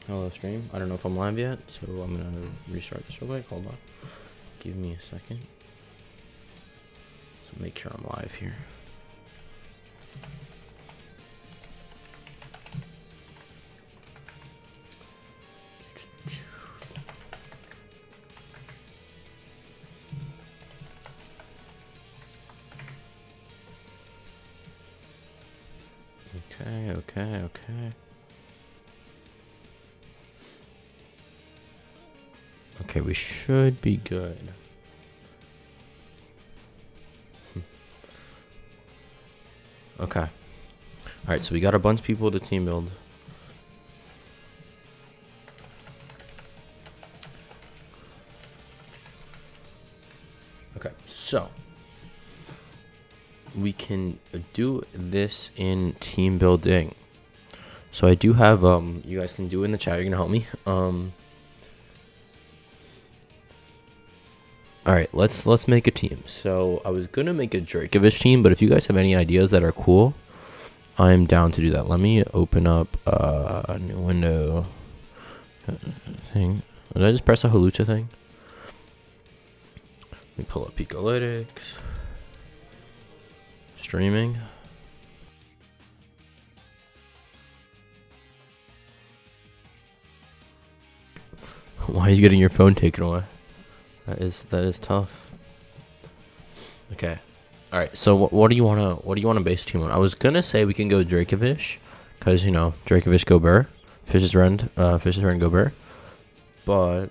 Hello stream. I don't know if I'm live yet, so I'm gonna restart this real quick. Hold on. Give me a second. So make sure I'm live here. Okay. Okay, we should be good. Okay. Alright, so we got a bunch of people to team build. Okay, so we can do this in team building. So I do have you guys can do it in the chat. You're gonna help me. Alright, let's make a team. So I was gonna make a Dracovish team, but if you guys have any ideas that are cool, I'm down to do that. Let me open up a new window thing. Did I just press a Halucha thing? Let me pull up Picolytics. Streaming. Why are you getting your phone taken away? That is tough. Okay. All right. So what do you wanna base team on? I was gonna say we can go Dracovish, cause you know Dracovish go burr, fishes rend go burr, but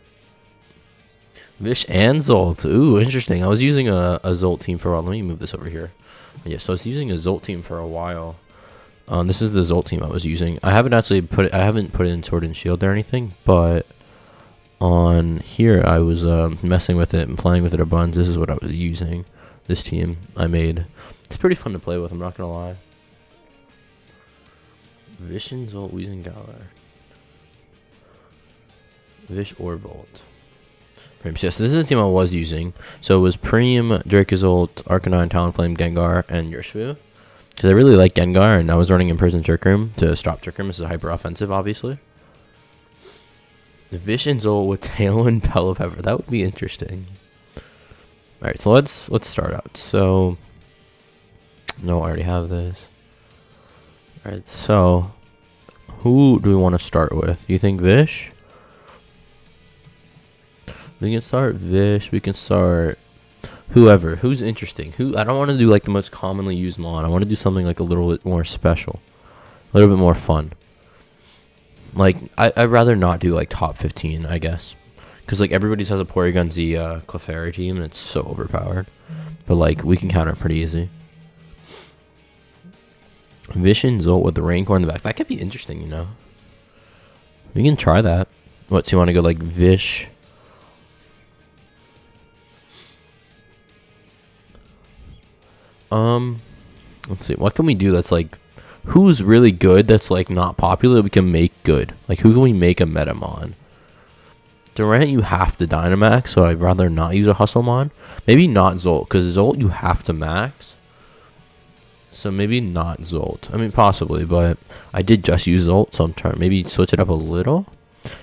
Vish and Zolt. Ooh, interesting. I was using a Zolt team for a while. Let me move this over here. Yeah, so I was using a Zolt team for a while. This is the Zolt team I was using. I haven't put it in Sword and Shield or anything, but on here I was messing with it and playing with it a bunch. This is what I was using. This team I made. It's pretty fun to play with, I'm not gonna lie. Vish and Zolt using Galar. Vish or Volt. Yes, this is the team I was using. So it was Preem, Dracozolt, Arcanine, Talonflame, Gengar, and Urshifu. Because I really like Gengar, and I was running Imprisoned Trick Room to stop Trick Room. This is hyper offensive, obviously. Vish and Zolt with Tailwind, Pelipper. That would be interesting. Alright, so let's start out. So, no, I already have this. Alright, so, who do we want to start with? Do you think Vish? We can start Vish. We can start whoever. Who's interesting? I don't want to do like the most commonly used mon. I want to do something like a little bit more special, a little bit more fun. Like I'd rather not do like top 15, I guess, because like everybody has a Porygon Z Clefairy team and it's so overpowered. But like we can counter it pretty easy. Vish and Zolt with the Raincore in the back. That could be interesting, you know. We can try that. What? So you want to go like Vish? Let's see. What can we do that's like, who's really good that's like not popular we can make good? Like who can we make a Metamon? Durant you have to Dynamax, so I'd rather not use a Hustlemon. Maybe not Zolt, because Zolt you have to max. So maybe not Zolt. I mean possibly, but I did just use Zolt, so I'm trying to maybe switch it up a little.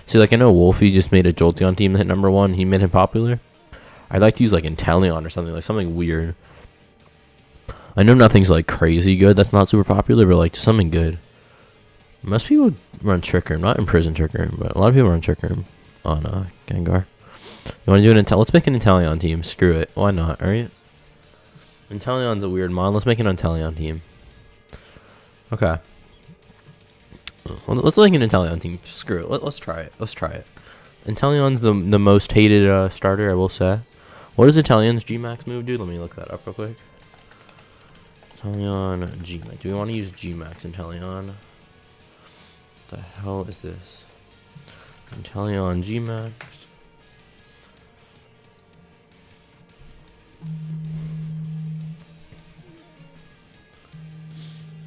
See, like I know Wolfey just made a Jolteon team that hit #1. He made him popular. I'd like to use like Inteleon or something, like something weird. I know nothing's like crazy good that's not super popular, but like something good. Most people run Trick Room, not Imprisoned Trick Room, but a lot of people run Trick Room on Gengar. You want to do an let's make an Inteleon team. Screw it. Why not, alright? Inteleon's a weird mod. Let's make an Inteleon team. Okay. Well, let's make an Inteleon team. Screw it. Let's try it. Let's try it. Inteleon's the most hated starter, I will say. What does Inteleon's G-Max move do? Let me look that up real quick. Inteleon G-Max. Do we want to use G-Max Inteleon? What the hell is this? Inteleon G-Max.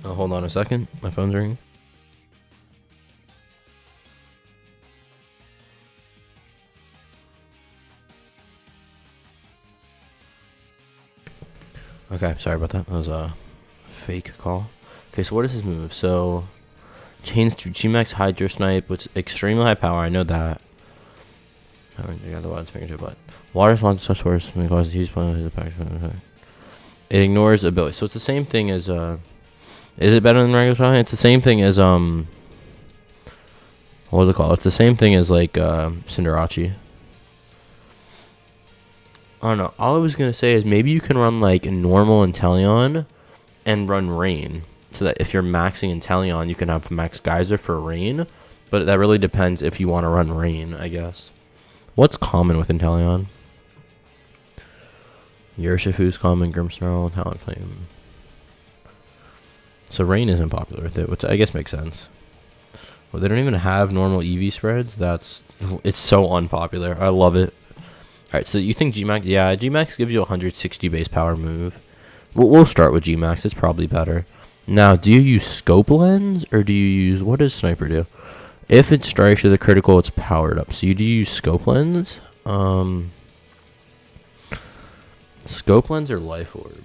Oh, hold on a second. My phone's ringing. Okay, sorry about that. That was a fake call. Okay, so what is his move? So, chains to Gmax Hydro Snipe, which is extremely high power. I know that. Otherwise, fingertip, but water response to such force may cause a huge point. It ignores ability. So it's the same thing as is it better than regular Cobalion? It's the same thing as what is it called? It's the same thing as like Cinderace. I don't know. All I was gonna say is maybe you can run like normal Inteleon and run Rain, so that if you're maxing Inteleon, you can have max Geyser for Rain. But that really depends if you want to run Rain, I guess. What's common with Inteleon? Urshifu's common, Grimmsnarl, Talent Flame. So Rain isn't popular with it, which I guess makes sense. Well, they don't even have normal EV spreads. It's so unpopular. I love it. Alright, so you think Gmax? Yeah, Gmax gives you a 160 base power move. We'll start with Gmax. It's probably better. Now, do you use Scope Lens or do you use... What does Sniper do? If it strikes with a critical, it's powered up. So you do use Scope Lens. Scope Lens or Life Orb?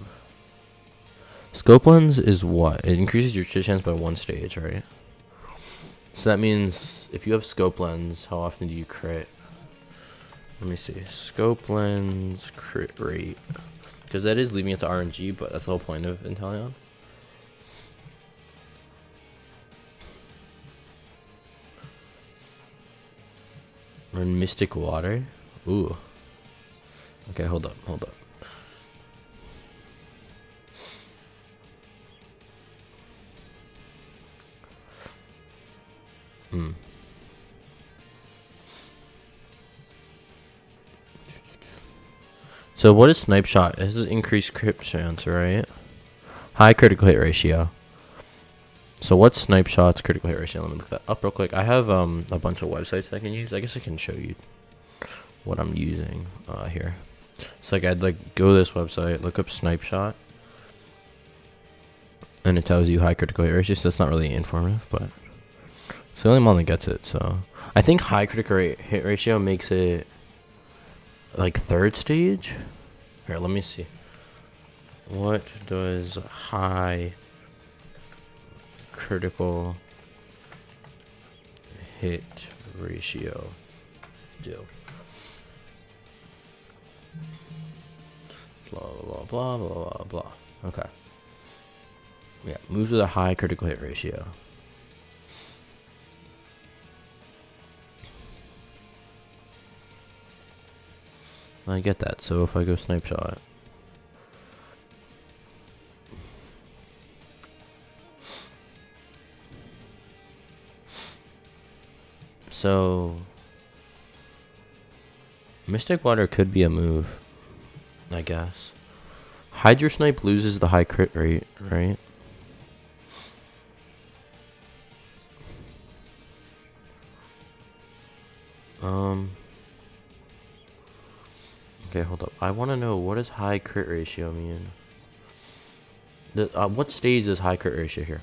Scope Lens is what? It increases your crit chance by 1 stage, right? So that means if you have Scope Lens, how often do you crit? Let me see. Scope Lens crit rate. Because that is leaving it to RNG, but that's the whole point of Inteleon. Run Mystic Water. Ooh. Okay, hold up. So what is Snipe Shot? This is increased crit chance, right? High critical hit ratio. So what's Snipe Shot's critical hit ratio? Let me look that up real quick. I have a bunch of websites that I can use. I guess I can show you what I'm using here. So like I'd like go to this website, look up Snipe Shot, and it tells you high critical hit ratio. So it's not really informative, but it's the only one that gets it. So I think high critical hit ratio makes it like 3rd stage. Here, let me see. What does high critical hit ratio do? Blah blah blah blah blah blah. Okay. Yeah, moves with a high critical hit ratio. I get that. So if I go Snipe Shot, so Mystic Water could be a move, I guess. Hydro Snipe loses the high crit rate, right? Okay, hold up. I want to know, what does high crit ratio mean? What stage is high crit ratio here?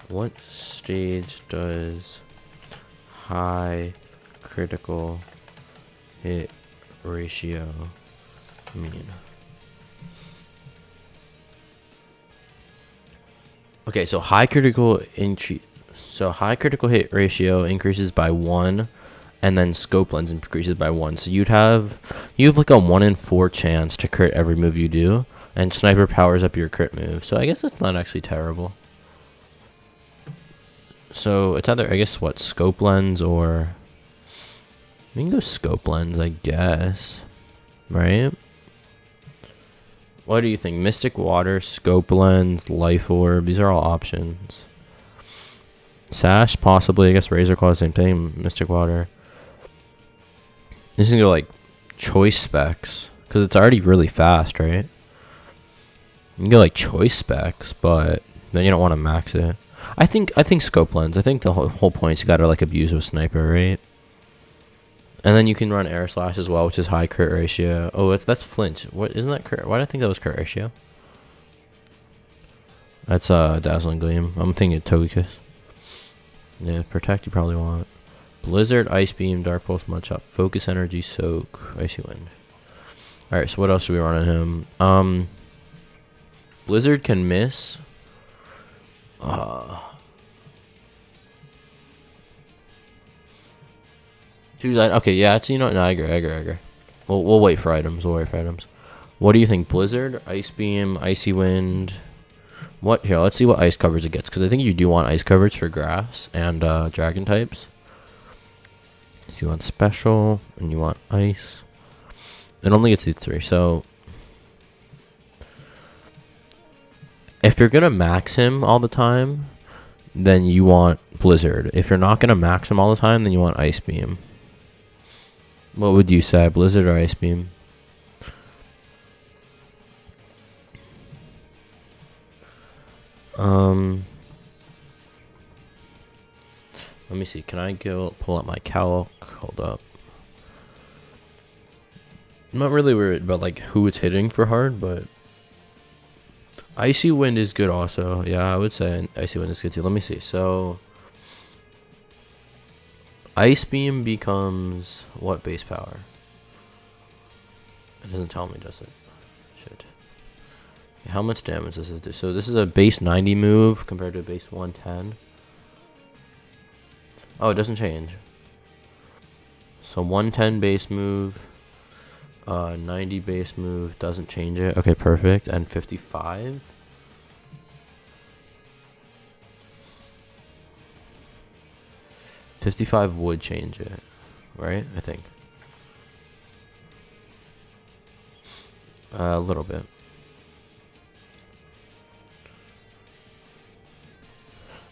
What stage does high critical hit ratio mean? Okay, so high critical hit ratio increases by 1, and then Scope Lens increases by 1. So you have like a 1 in 4 chance to crit every move you do, and Sniper powers up your crit move. So I guess that's not actually terrible. So it's either, I guess, what, Scope Lens or... We can go Scope Lens, I guess. Right? What do you think? Mystic Water, Scope Lens, Life Orb. These are all options. Sash, possibly. I guess Razor Claw, same thing. Mystic Water. This is going to go like choice specs, because it's already really fast, right? You can go like choice specs, but then you don't want to max it. I think Scope Lens. I think the whole point's got to like abuse with Sniper, right? And then you can run Air Slash as well, which is high crit ratio. Oh, that's flinch. What, isn't that crit? Why did I think that was crit ratio? That's Dazzling Gleam. I'm thinking Togekiss. Yeah, Protect you probably want. Blizzard, Ice Beam, Dark Pulse, Mudshot, Focus Energy, Soak, Icy Wind. Alright, so what else do we run on him? Blizzard can miss. Okay, yeah, it's, no, I agree. We'll wait for items. What do you think? Blizzard, Ice Beam, Icy Wind. What? Here, let's see what ice coverage it gets, because I think you do want ice coverage for grass and dragon types. So you want special, and you want ice. It only gets these 3, so if you're going to max him all the time, then you want Blizzard. If you're not going to max him all the time, then you want Ice Beam. What would you say, Blizzard or Ice Beam? Let me see. Can I go pull up my calc? Hold up. I'm not really worried about like who it's hitting for hard, but Icy Wind is good also. Yeah, I would say Icy Wind is good too. Let me see. So Ice Beam becomes what base power? It doesn't tell me, does it? Shit. How much damage does it do? So this is a base 90 move compared to a base 110. Oh, it doesn't change. So 110 base move. 90 base move doesn't change it. Okay, perfect. And 55. $55 would change it, right? I think. A little bit.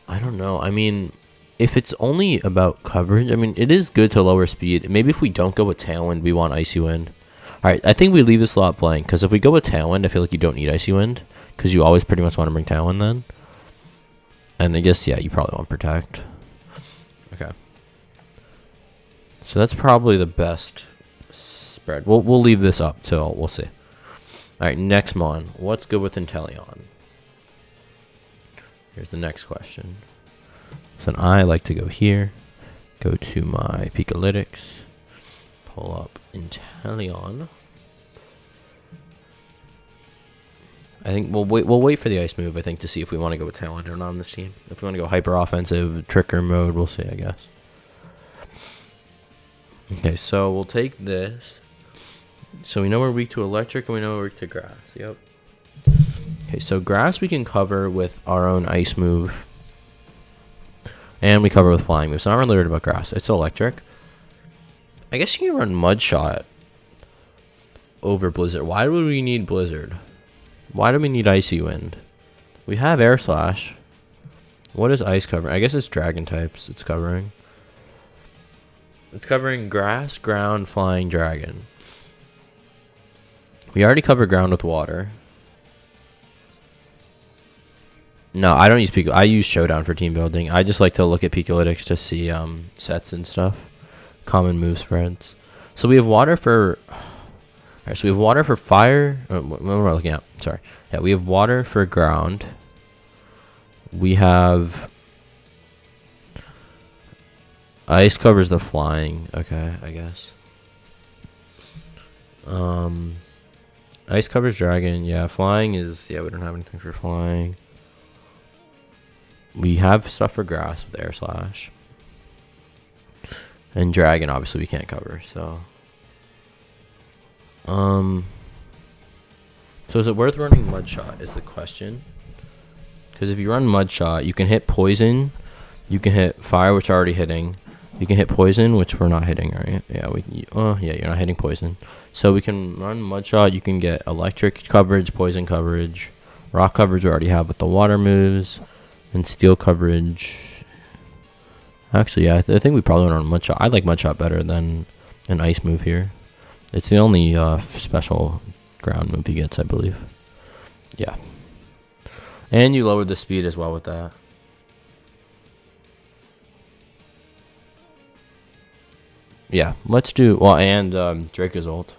I don't know. I mean, if it's only about coverage, I mean, it is good to lower speed. Maybe if we don't go with Tailwind, we want Icy Wind. Alright, I think we leave this slot blank, because if we go with Tailwind, I feel like you don't need Icy Wind, because you always pretty much want to bring Tailwind then. And I guess, yeah, you probably want Protect. Okay. So that's probably the best spread. We'll leave this up till we'll see. Alright, next Mon. What's good with Inteleon? Here's the next question. So I like to go here, go to my Pikalytics, pull up Inteleon. I think we'll wait for the ice move, I think, to see if we want to go with talent or not on this team. If we want to go hyper offensive tricker mode, we'll see, I guess. Okay, so we'll take this. So we know we're weak to electric and we know we're weak to grass. Yep. Okay, so grass we can cover with our own ice move. And we cover with flying moves. So I'm not really worried about grass. It's electric. I guess you can run Mud Shot over Blizzard. Why would we need Blizzard? Why do we need Icy Wind? We have Air Slash. What is Ice covering? I guess it's Dragon types it's covering. It's covering Grass, Ground, Flying, Dragon. We already covered Ground with Water. No, I don't use Pika. I use Showdown for team building. I just like to look at Pikalytics to see sets and stuff. Common move spreads. So we have water for... Alright, so we have water for fire. What am I looking at? Sorry. Yeah, we have water for ground. We have... Ice covers the flying. Okay, I guess. Ice covers dragon. Yeah, flying is... Yeah, we don't have anything for flying. We have stuff for grass with Air Slash. And dragon, obviously, we can't cover, so... So is it worth running Mud Shot is the question. Because if you run Mud Shot, you can hit Poison. You can hit Fire, which we're already hitting. You can hit Poison, which we're not hitting, right? Yeah, yeah, you're not hitting Poison. So we can run Mud Shot. You can get Electric coverage, Poison coverage. Rock coverage we already have with the water moves. And Steel coverage. Actually, yeah, I think we probably run Mud Shot. I like Mud Shot better than an Ice move here. It's the only special ground move he gets, I believe. Yeah. And you lowered the speed as well with that. Yeah, let's do... Well, and Draco's ult.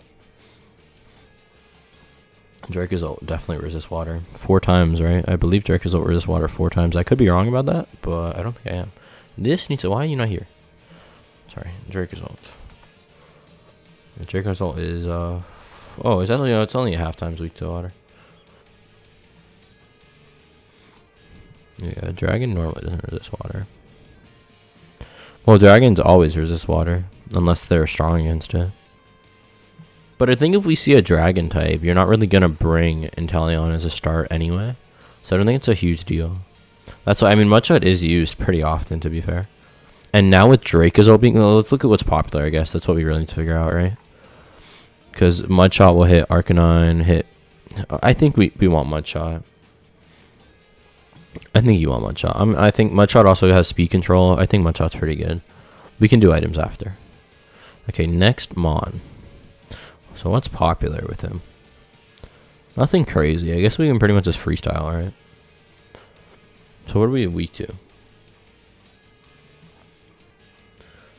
Draco's ult definitely resists water. 4 times, right? I believe Draco's ult resists water 4 times. I could be wrong about that, but I don't think I am. This needs to... Why are you not here? Sorry, Draco's ult. Draco's ult is, oh, is that, it's only a half times weak to water. Yeah, dragon normally doesn't resist water. Well, dragons always resist water, unless they're strong against it. But I think if we see a dragon type, you're not really going to bring Inteleon as a start anyway. So I don't think it's a huge deal. That's why, I mean, Mudshot is used pretty often, to be fair. And now with Dracozolt being, well, let's look at what's popular, I guess. That's what we really need to figure out, right? Because Mudshot will hit Arcanine, hit... I think we want Mudshot. I think you want Mudshot. I think Mudshot also has speed control. I think Mudshot's pretty good. We can do items after. Okay, next Mon. So what's popular with him? Nothing crazy. I guess we can pretty much just freestyle, right? So what are we weak to?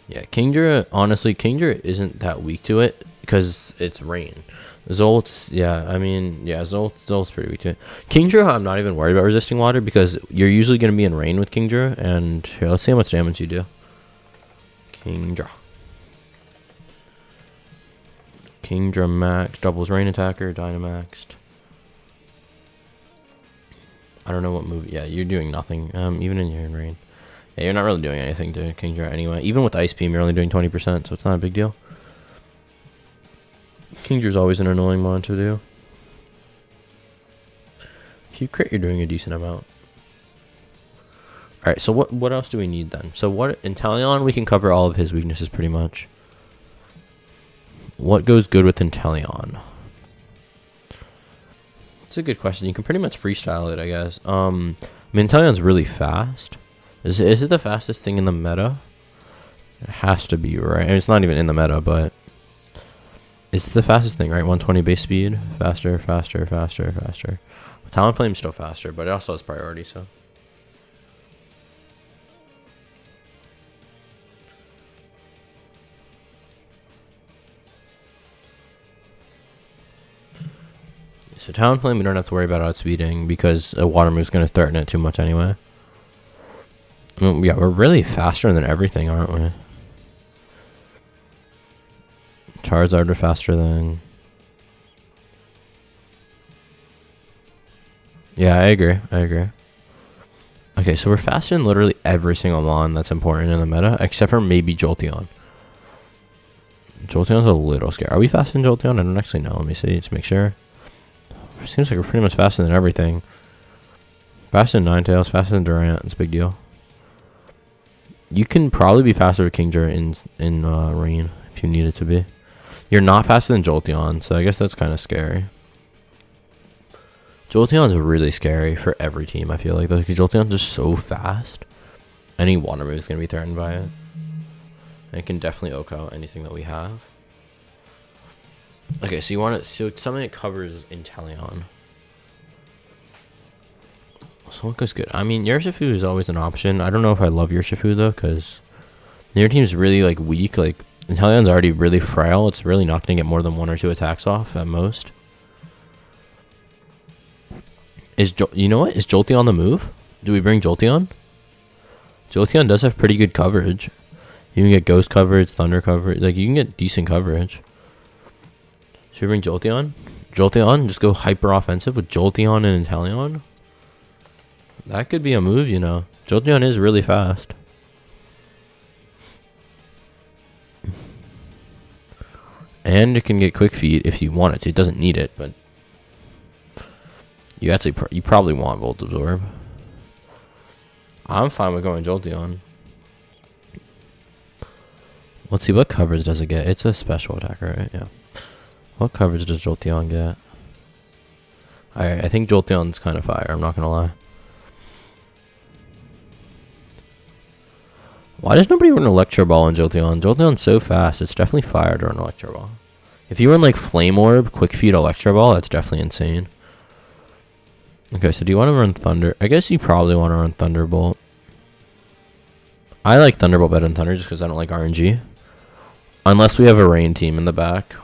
Yeah, Kingdra, honestly, Kingdra isn't that weak to it because it's rain. Zolt, yeah, I mean, yeah, Zolt's pretty weak to it. Kingdra, I'm not even worried about resisting water because you're usually going to be in rain with Kingdra. And here, let's see how much damage you do. Kingdra. Kingdra max, doubles rain attacker, Dynamaxed. I don't know what move. Yeah, you're doing nothing. Even in your rain. Yeah, you're not really doing anything to Kingdra anyway. Even with Ice Beam, you're only doing 20%, so it's not a big deal. Kingdra's always an annoying mon to do. If you crit, you're doing a decent amount. Alright, so what else do we need then? So what Inteleon, we can cover all of his weaknesses pretty much. What goes good with Inteleon? It's a good question. You can pretty much freestyle it, I guess. I mean, Inteleon's really fast. Is it the fastest thing in the meta? It has to be, right? I mean, it's not even in the meta, but it's the fastest thing, right? 120 base speed. Faster, faster, faster, faster. Talonflame's still faster, but it also has priority, so. So Talonflame, we don't have to worry about outspeeding because a water move's going to threaten it too much anyway. I mean, yeah, we're really faster than everything, aren't we? Charizard are faster than... Yeah, I agree. Okay, so we're faster than literally every single mon that's important in the meta, except for maybe Jolteon. Jolteon's a little scary. Are we faster than Jolteon? I don't actually know. Let me see, just make sure. Seems like we're pretty much faster than everything. Faster than Ninetales, faster than Durant. It's a big deal. You can probably be faster with Kingdra in Rain if you need it to be. You're not faster than Jolteon, so I guess that's kind of scary. Jolteon's really scary for every team, I feel like, though, because Jolteon's just so fast. Any water move is going to be threatened by it. And it can definitely oak out anything that we have. Okay, so you want it, so something that covers Inteleon. So what goes good? I mean, Urshifu is always an option. I don't know if I love Urshifu though, because your team's really like weak. Like Inteleon's already really frail. It's really not going to get more than 1 or 2 attacks off at most. You know what? Is Jolteon on the move? Do we bring Jolteon? Jolteon does have pretty good coverage. You can get ghost coverage, thunder coverage. Like you can get decent coverage. Should we bring Jolteon? Jolteon, just go hyper offensive with Jolteon and Inteleon. That could be a move, you know. Jolteon is really fast. And it can get quick feet if you want it to. It doesn't need it, but you actually you probably want Volt Absorb. I'm fine with going Jolteon. Let's see, what coverage does it get? It's a special attacker, right? Yeah. What coverage does Jolteon get? I think Jolteon's kind of fire, I'm not going to lie. Why does nobody run Electro Ball on Jolteon? Jolteon's so fast, it's definitely fire to run Electro Ball. If you run like Flame Orb, Quick Feed, Electro Ball, that's definitely insane. Okay, so do you want to run Thunder? I guess you probably want to run Thunderbolt. I like Thunderbolt better than Thunder just because I don't like RNG. Unless we have a Rain team in the back.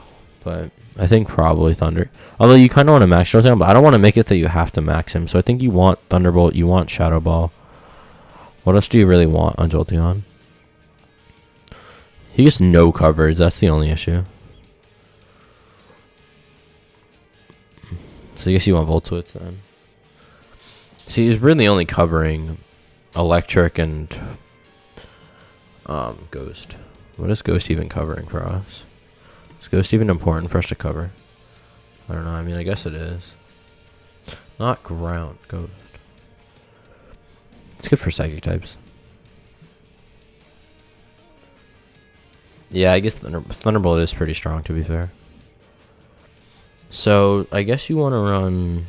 But I think probably Thunder. Although you kind of want to max Jolteon, but I don't want to make it that you have to max him. So I think you want Thunderbolt, you want Shadow Ball. What else do you really want on Jolteon? He gets no coverage, that's the only issue. So I guess you want Volt Switch then. See, he's really only covering electric and ghost. What is ghost even covering for us? Is ghost even important for us to cover? I don't know. I mean, I guess it is. Not ground. Ghost. It's good for psychic types. Yeah, I guess Thunderbolt is pretty strong, to be fair. So, I guess you want to run...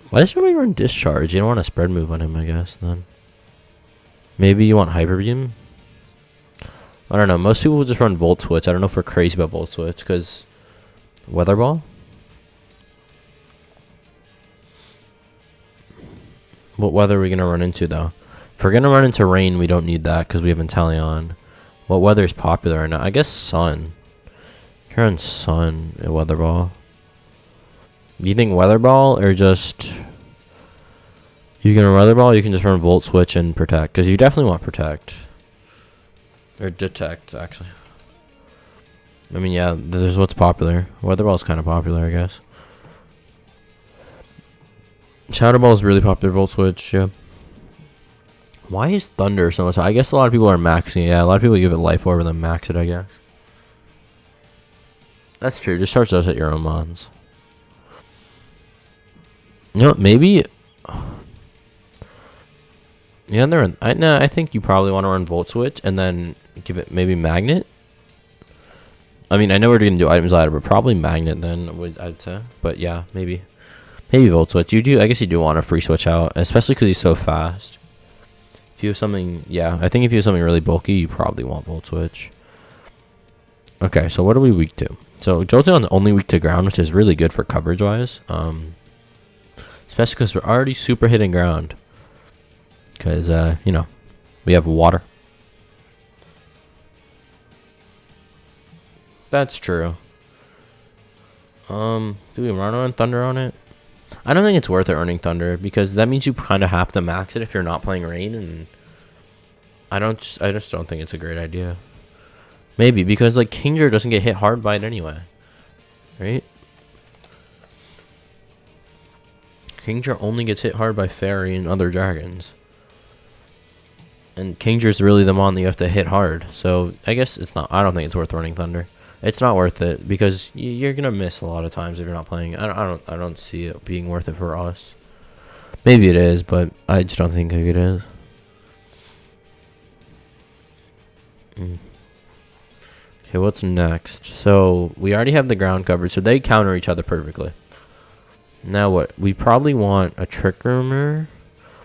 Why does nobody run Discharge? You don't want a spread move on him, I guess, then. Maybe you want Hyper Beam? I don't know. Most people will just run Volt Switch. I don't know if we're crazy about Volt Switch, because... Weather Ball? What weather are we going to run into, though? If we're going to run into rain, we don't need that, because we have Inteleon. What weather is popular right now? I guess Sun. You can run Sun at Weather Ball. Do you think Weather Ball, or just... You can run Weather Ball, or you can just run Volt Switch and Protect? Because you definitely want Protect. Or Detect, actually. I mean, yeah, there's what's popular. Weather Ball is kind of popular, I guess. Shadow Ball is really popular, Volt Switch, yeah. Why is Thunder so much? I guess a lot of people are maxing it. Yeah, a lot of people give it Life Orb and then max it, I guess. That's true. Just charge those at your own mons. You know what? Maybe... Yeah, I think you probably want to run Volt Switch and then give it maybe Magnet. I mean, I know we're going to do items later, but probably Magnet then, I'd say. But yeah, maybe. Maybe Volt Switch. I guess you do want to free switch out, especially because he's so fast. If you have something, yeah, I think if you have something really bulky, you probably want Volt Switch. Okay, so what are we weak to? So Jolteon's only weak to ground, which is really good for coverage-wise. Especially because we're already super hitting ground. Because, you know, we have water. That's true. Do we run on Thunder on it? I don't think it's worth it earning Thunder, because that means you kind of have to max it if you're not playing Rain, and I just don't think it's a great idea. Maybe, because, like, Kingdra doesn't get hit hard by it anyway. Right? Kingdra only gets hit hard by Fairy and other dragons. And Kingdra's really the mon that you have to hit hard. So, I guess it's not... I don't think it's worth running Thunder. It's not worth it, because you're going to miss a lot of times if you're not playing. I don't see it being worth it for us. Maybe it is, but I just don't think it is. Okay, what's next? So, we already have the ground covered, so they counter each other perfectly. Now what? We probably want a Trick Roomer.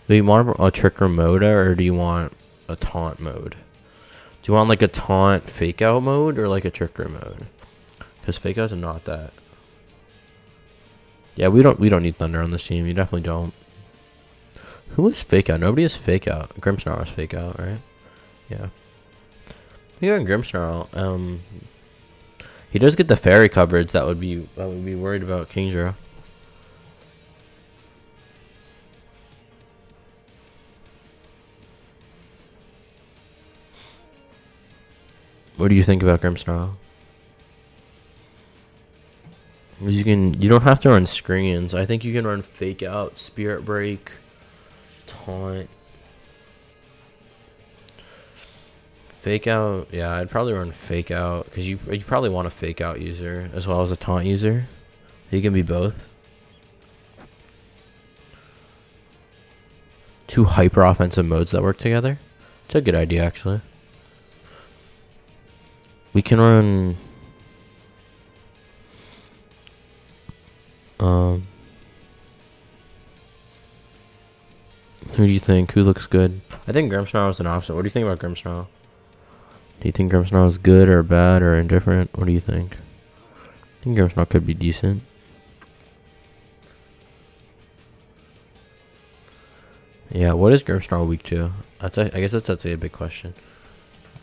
Do you want a Trick Room mode, or do you want a Taunt mode? Do you want like a Taunt Fake Out mode, or like a Trick Room mode? Because Fake Outs are not that. Yeah, we don't need Thunder on this team. You definitely don't. Who is Fake Out? Nobody has Fake Out. Grimmsnarl is Fake Out, right? Yeah. Yeah, Grimmsnarl. He does get the fairy coverage. That would be worried about Kingdra. What do you think about Grimmsnarl? You don't have to run screens. I think you can run Fake Out, Spirit Break, Taunt. Fake Out, yeah, I'd probably run Fake Out, because you probably want a Fake Out user as well as a Taunt user. You can be both. Two hyper offensive modes that work together. It's a good idea, actually. We can run... Who do you think? Who looks good? I think Grimmsnarl is an opposite. What do you think about Grimmsnarl? Do you think Grimmsnarl is good or bad or indifferent? What do you think? I think Grimmsnarl could be decent. Yeah, what is Grimmsnarl weak to? I guess that's actually a big question.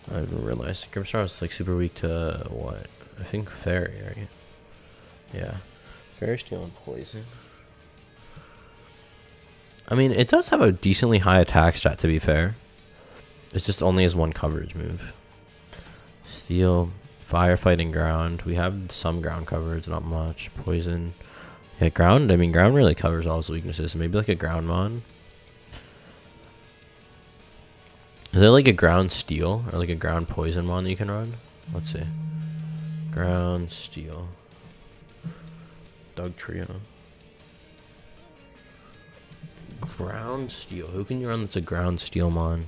I didn't realize. Grimmsnarl is like super weak to what? I think Fairy, right? Yeah. Fairy, Steel, and Poison. I mean, it does have a decently high attack stat, to be fair. It's just only has one coverage move. Steel, Firefighting, Ground. We have some ground coverage, not much. Poison. Yeah, ground. I mean, ground really covers all his weaknesses. So maybe like a ground mon. Is there like a ground steel or like a ground poison mon that you can run? Let's see. Ground steel. Dog trio. Ground steel. Who can you run that's a ground steel mon?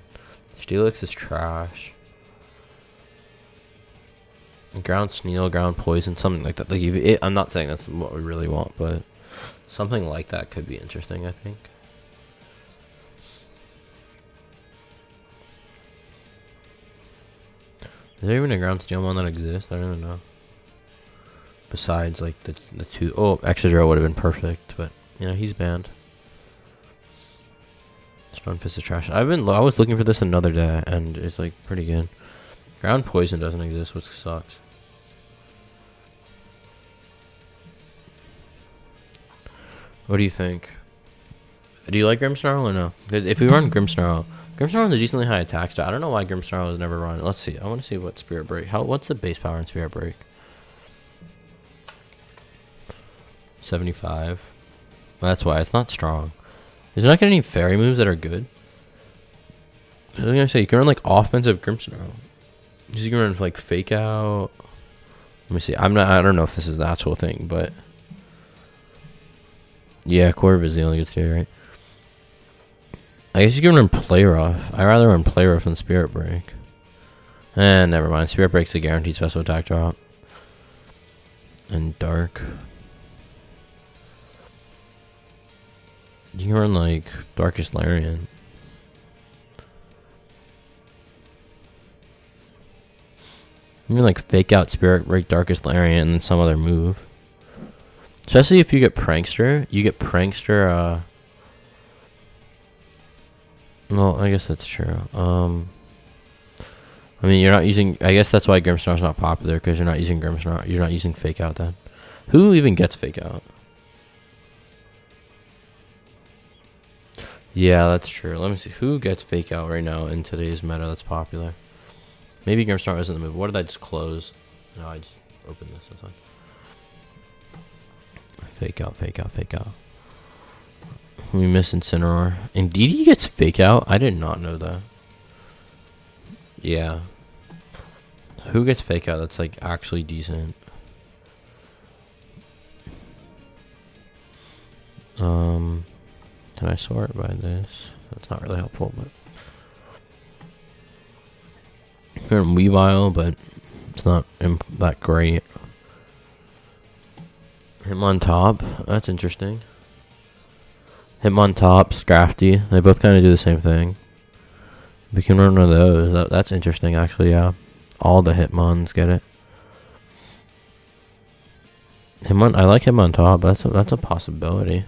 Steelix is trash. Ground steel, ground poison, something like that. Like I'm not saying that's what we really want, but something like that could be interesting, I think. Is there even a ground steel mon that exists? I don't even know. Besides, like, the two... Oh, Exodro would have been perfect, but, you know, he's banned. Stone Fist is trash. I was looking for this another day, and it's, like, pretty good. Ground Poison doesn't exist, which sucks. What do you think? Do you like Grimmsnarl or no? Because if we run Grimmsnarl is a decently high attack stat. I don't know why Grimmsnarl was never run. Let's see. I want to see what Spirit Break. What's the base power in Spirit Break? 75. Well, that's why it's not strong. Is there not any fairy moves that are good? I was gonna say you can run like offensive Grimmsnarl. You can run like Fake Out. Let me see. I don't know if this is the actual thing, but yeah, Corv is the only good theory, right? I guess you can run Play Rough. I'd rather run Play Rough than Spirit Break. Never mind. Spirit Break's a guaranteed special attack drop. And Dark. You can run like Darkest Larian. You can like Fake Out Spirit Break Darkest Larian and then some other move. Especially if you get Prankster. You get Prankster, well, I guess that's true. I mean, you're not using... I guess that's why Grimmsnarl's not popular, because you're not using Grimmsnarl. You're not using Fake Out then. Who even gets Fake Out? Yeah, that's true. Let me see. Who gets Fake Out right now in today's meta that's popular? Maybe Grimmsnarl isn't the move. What did I just close? No, I just opened this. That's fine. Fake Out, Fake Out, Fake Out. We miss Incineroar. Indeed, he gets Fake Out? I did not know that. Yeah. Who gets Fake Out that's like actually decent? Can I sort by this? That's not really helpful, but we're in Weavile, but it's not that great. Him on top. That's interesting. Him on top, Scrafty. They both kind of do the same thing. We can run one of those. That's interesting, actually, yeah. All the Hitmons get it. Hitmon, I like him on top. That's a possibility.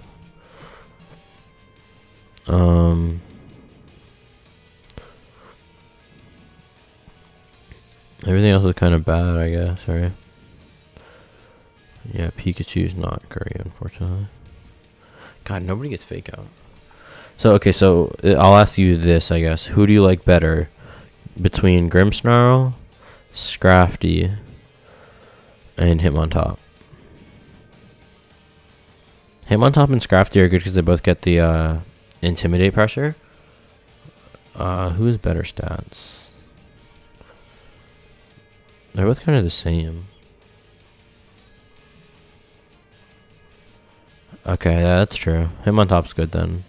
Everything else is kind of bad, I guess, right? Yeah, Pikachu's not great, unfortunately. God, nobody gets Fake Out. So, okay, so I'll ask you this, I guess. Who do you like better between Grimmsnarl, Scrafty, and Hitmontop? Hitmontop and Scrafty are good because they both get the Intimidate pressure. Who has better stats? They're both kind of the same. Okay, yeah, that's true. Hitmontop's good then.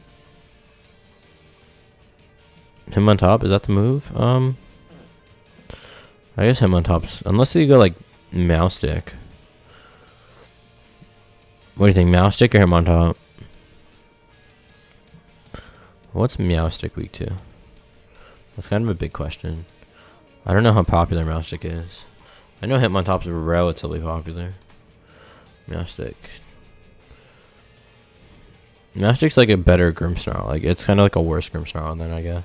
Hitmontop, is that the move? I guess Hitmontop's, unless you go like Mouse Stick. What do you think, Mouse Stick or Hitmontop? What's Meow Stick weak to? That's kind of a big question. I don't know how popular Mouse Stick is. I know Hitmontop's relatively popular. Meow Stick. Meow Stick's like a better Grimmsnarl. Like, it's kind of like a worse Grimmsnarl then, I guess.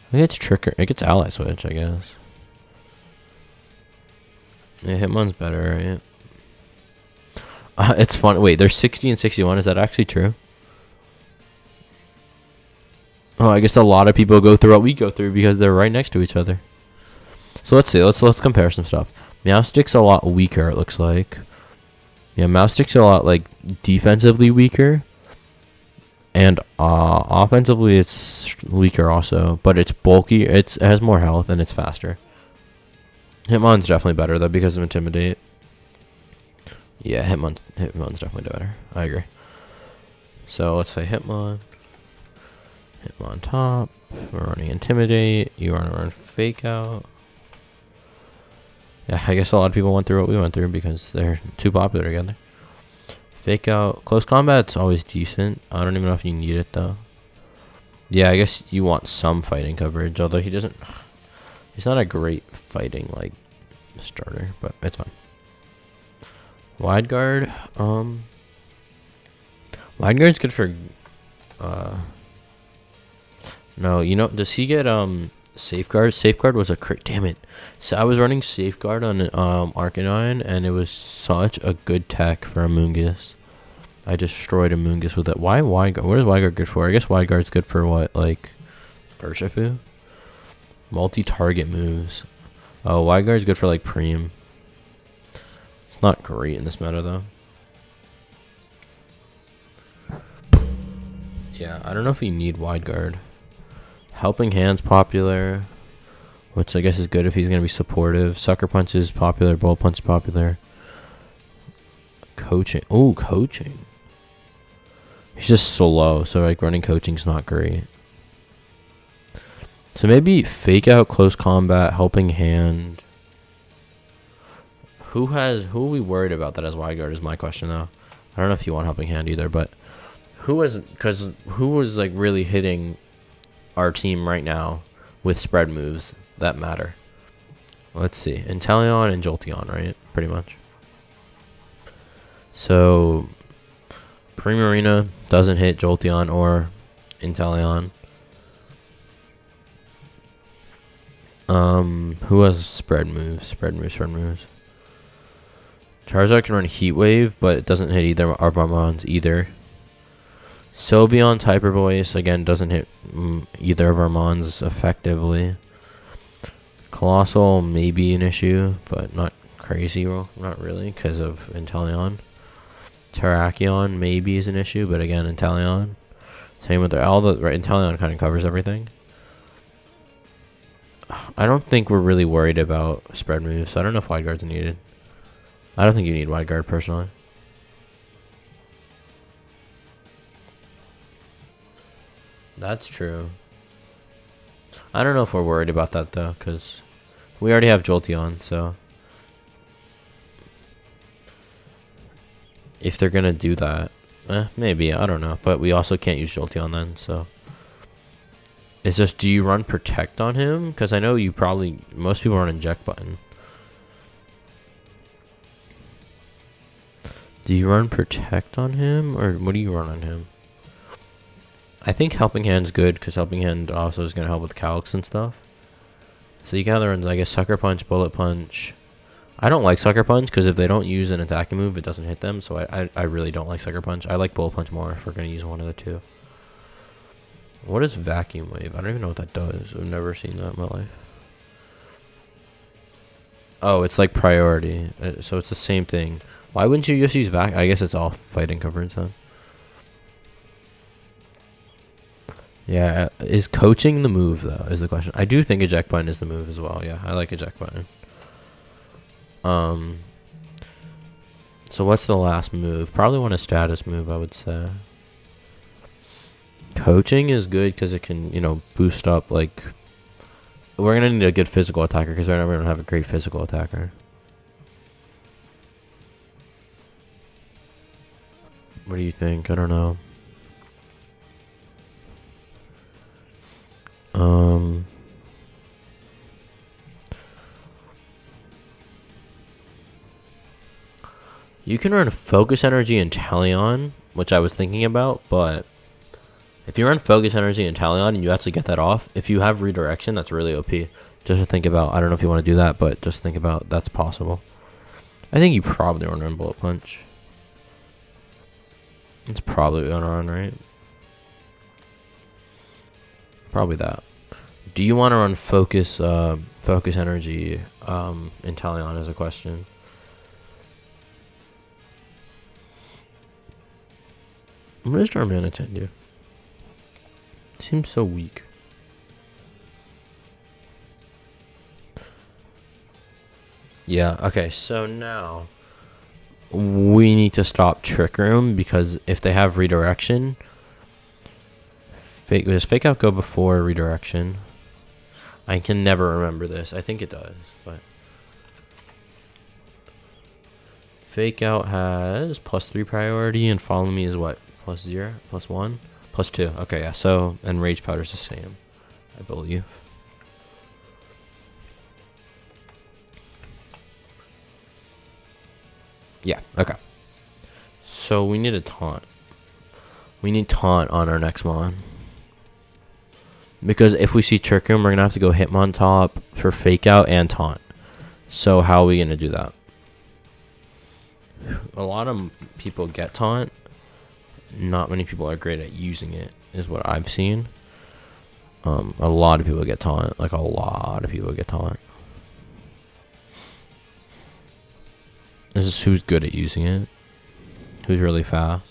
I think it's Tricker. It gets Ally Switch, I guess. Yeah, Hitmon's better, right? It's fun. Wait, there's 60 and 61. Is that actually true? Oh, I guess a lot of people go through what we go through because they're right next to each other. So let's see. Let's compare some stuff. Meowstick's a lot weaker, it looks like. Yeah, Meowstick's a lot, like, defensively weaker. And offensively, it's weaker also. But it's bulky, it has more health, and it's faster. Hitmon's definitely better, though, because of Intimidate. Yeah, Hitmon's definitely better. I agree. So, let's say Hitmon. Hitmon top. We're running Intimidate. You want to run Fake Out. Yeah, I guess a lot of people went through what we went through because they're too popular together. Fake Out. Close Combat's always decent. I don't even know if you need it, though. Yeah, I guess you want some fighting coverage, although he doesn't... He's not a great fighting, like, starter, but it's fine. Wide Guard. Wide Guard's good for... No, you know, does he get, Safeguard? Safeguard was a crit. Damn it. So I was running Safeguard on Arcanine, and it was such a good tech for Amoonguss. I destroyed Amoonguss with it. Why Wide Guard? What is Wide Guard good for? I guess Wide Guard's good for what? Like, Urshifu? Multi-target moves. Oh, Wide Guard's good for, like, Preem. It's not great in this meta, though. Yeah, I don't know if you need Wide Guard. Helping Hand's popular, which I guess is good if he's going to be supportive. Sucker Punch is popular. Bullet Punch is popular. Coaching. Oh, coaching. He's just slow, so like running coaching's not great. So maybe Fake Out, Close Combat, Helping Hand. Who are we worried about that as Wide Guard is my question, though. I don't know if you want Helping Hand either, but who was like really hitting our team right now with spread moves that matter? Let's see. Inteleon and Jolteon, right? Pretty much. So Primarina doesn't hit Jolteon or Inteleon. Who has spread moves? Spread moves. Charizard can run Heat Wave, but it doesn't hit either of our mons either. Sylveon's Hyper Voice, again, doesn't hit either of our mons effectively. Colossal may be an issue, but not crazy, well, not really, because of Inteleon. Terrakion maybe is an issue, but again, Inteleon. Same with Inteleon kind of covers everything. I don't think we're really worried about spread moves, so I don't know if Wide Guard's needed. I don't think you need Wide Guard, personally. That's true. I don't know if we're worried about that, though, because we already have Jolteon, so... If they're going to do that, maybe, I don't know. But we also can't use Jolteon then, so... It's just, do you run Protect on him? Because I know most people run Inject Button. Do you run Protect on him, or what do you run on him? I think Helping Hand's good, because Helping Hand also is going to help with Calyx and stuff. So you can either run, I guess, Sucker Punch, Bullet Punch. I don't like Sucker Punch, because if they don't use an attacking move, it doesn't hit them. So I really don't like Sucker Punch. I like Bullet Punch more if we're going to use one of the two. What is Vacuum Wave? I don't even know what that does. I've never seen that in my life. Oh, it's like priority. So it's the same thing. Why wouldn't you just use I guess it's all fighting coverage then. Yeah, is coaching the move, though, is the question. I do think Eject Button is the move as well. Yeah, I like Eject Button. So what's the last move? Probably want a status move, I would say. Coaching is good because it can, boost up, like... We're going to need a good physical attacker because right now we don't have a great physical attacker. What do you think? I don't know. You can run Focus Energy and Inteleon, which I was thinking about, but if you run Focus Energy and Inteleon and you actually get that off, if you have Redirection, that's really OP. Just to think about. I don't know if you want to do that, but just think about that's possible. I think you probably want to run Bullet Punch. It's probably going to run, right? Probably that. Do you want to run focus energy in Talion is a question. What does Darmanitan do? Seems so weak. Yeah, okay, so now we need to stop Trick Room because if they have redirection, does Fake Out go before redirection? I can never remember this. I think it does, but Fake Out has +3 priority and Follow Me is what? +0, +1, +2. Okay, yeah. So and Rage Powder's the same, I believe. Yeah. Okay. So we need a taunt. We need taunt on our next mon. Because if we see Trick Room, we're gonna have to go Hitmon top for Fake Out and taunt. So how are we gonna do that? A lot of people get taunt. Not many people are great at using it, is what I've seen. A lot of people get taunt. Like a lot of people get taunt. This is who's good at using it. Who's really fast.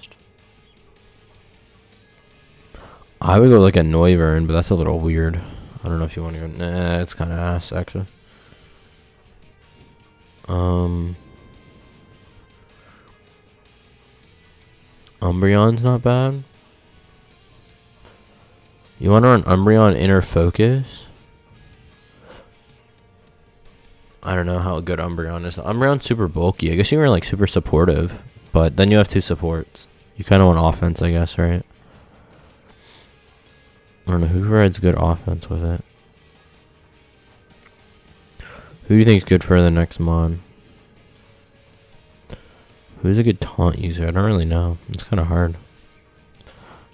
I would go like a Noivern, but that's a little weird. I don't know if you want to go. Nah, it's kind of ass, actually. Umbreon's not bad. You want to run Umbreon Inner Focus? I don't know how good Umbreon is. Umbreon's super bulky. I guess you were like super supportive, but then you have 2 supports. You kind of want offense, I guess, right? I don't know who rides good offense with it. Who do you think is good for the next mon? Who's a good taunt user? I don't really know. It's kind of hard.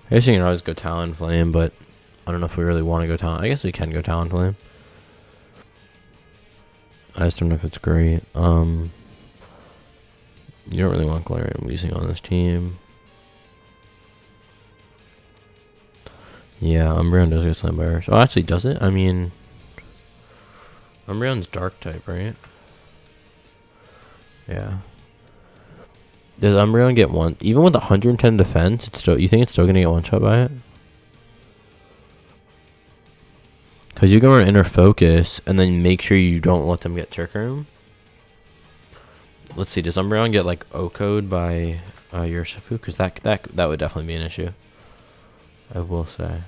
I guess you can always go Talonflame, but I don't know if we really want to go Talon. I guess we can go Talonflame. I just don't know if it's great. You don't really want Galarian Weezing on this team. Yeah, Umbreon does get slammed by Ursh. Oh, actually, does it? I mean, Umbreon's dark type, right? Yeah. Does Umbreon get one? Even with 110 defense, it's still. You think it's still gonna get one shot by it? Cause you go on Inner Focus and then make sure you don't let them get Trick Room. Let's see. Does Umbreon get like O-code by Urshifu? Cause that would definitely be an issue. I will say.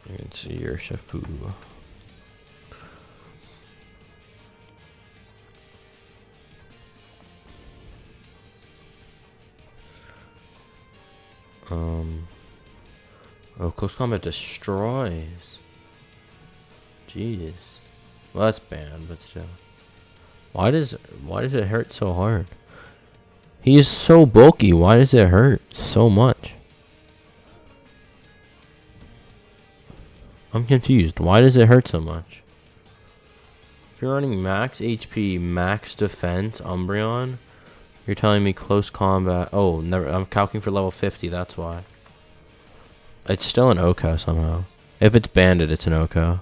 You can see Urshifu. Oh, close combat destroys. Jesus. Well, that's banned, but still. Why does it hurt so hard? He is so bulky. Why does it hurt so much? I'm confused. Why does it hurt so much? If you're running max HP, max defense, Umbreon, you're telling me close combat. Oh, never. I'm calculating for level 50. That's why. It's still an OHKO somehow. If it's banded, it's an OHKO.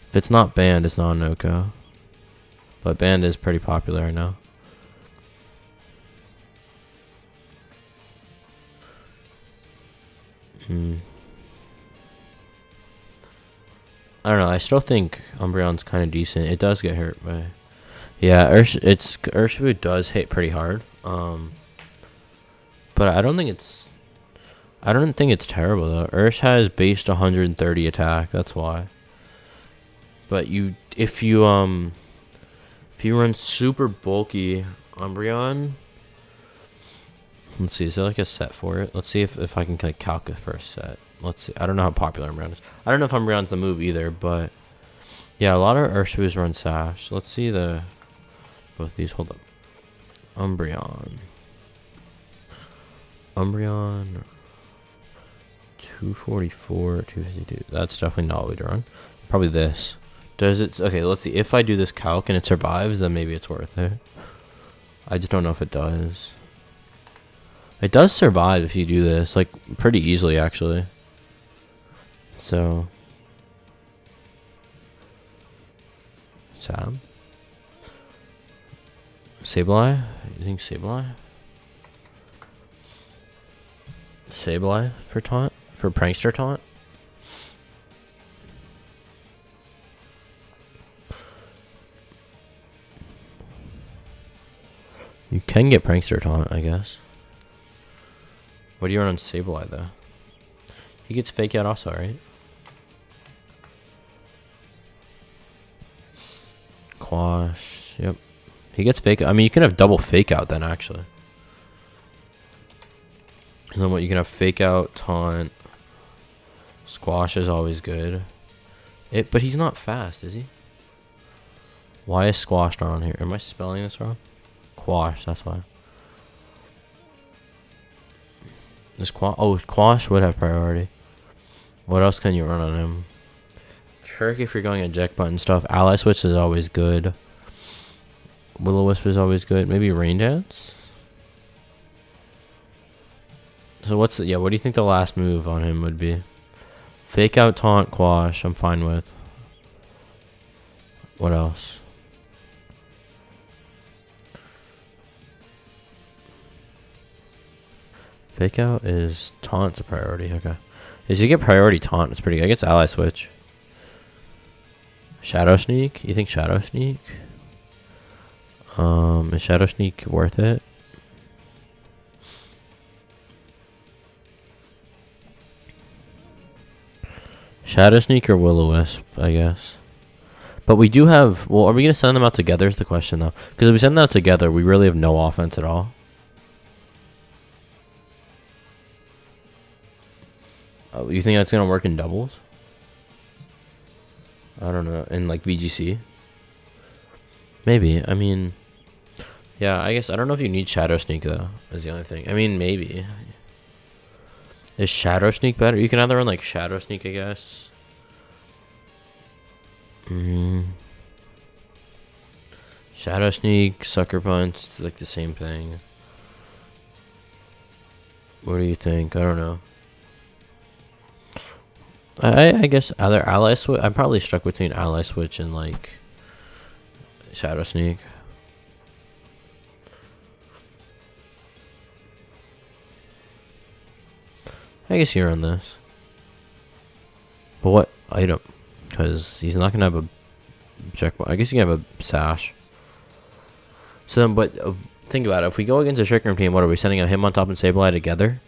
If it's not banned, it's not an OHKO. But banned is pretty popular right now. I don't know. I still think Umbreon's kind of decent. It does get hurt by. Yeah, Urshifu does hit pretty hard. But I don't think it's terrible though. Ursh has based 130 attack. That's why. But if you run super bulky Umbreon. Let's see, is there like a set for it? Let's see if I can like calc it for a set. Let's see. I don't know how popular Umbreon is. I don't know if Umbreon's the move either, but yeah, a lot of Urshifus run Sash. Let's see both these. Hold up. Umbreon 244, 252. That's definitely not what we'd run. Probably this. Does it? Okay, let's see. If I do this calc and it survives, then maybe it's worth it. I just don't know if it does. It does survive if you do this, like, pretty easily, actually. So. Sab? Sableye? You think Sableye? Sableye for taunt? For prankster taunt? You can get prankster taunt, I guess. What do you run on Sableye, though? He gets fake out also, right? Quash, yep. He gets fake. I mean, you can have double fake out then, actually. And then what? You can have fake out, taunt. Squash is always good. But he's not fast, is he? Why is Squash not on here? Am I spelling this wrong? Quash, that's why. This Quash would have priority. What else can you run on him? Trick if you're going eject button stuff. Ally switch is always good. Will-O-Wisp is always good. Maybe Rain Dance? So what do you think the last move on him would be? Fake out, taunt, Quash, I'm fine with. What else? Fake out is taunt's a priority, okay. If you get priority taunt, it's pretty good. I guess ally switch. Shadow Sneak? You think Shadow Sneak? Is Shadow Sneak worth it? Shadow Sneak or Will-O-Wisp, I guess. But we do have... Well, are we going to send them out together is the question, though. Because if we send them out together, we really have no offense at all. You think that's going to work in doubles? I don't know. In, like, VGC? Maybe. I mean... Yeah, I guess... I don't know if you need Shadow Sneak, though. Is the only thing. I mean, maybe. Is Shadow Sneak better? You can either run, like, Shadow Sneak, I guess. Shadow Sneak, Sucker Punch. It's, like, the same thing. What do you think? I don't know. I guess either ally switch. I'm probably stuck between ally switch and like Shadow Sneak. I guess you run this. But what item? Because he's not gonna have a checkpoint. I guess you can have a sash. So then, but think about it. If we go against a Trick Room team, what are we sending out him on top and Sableye together?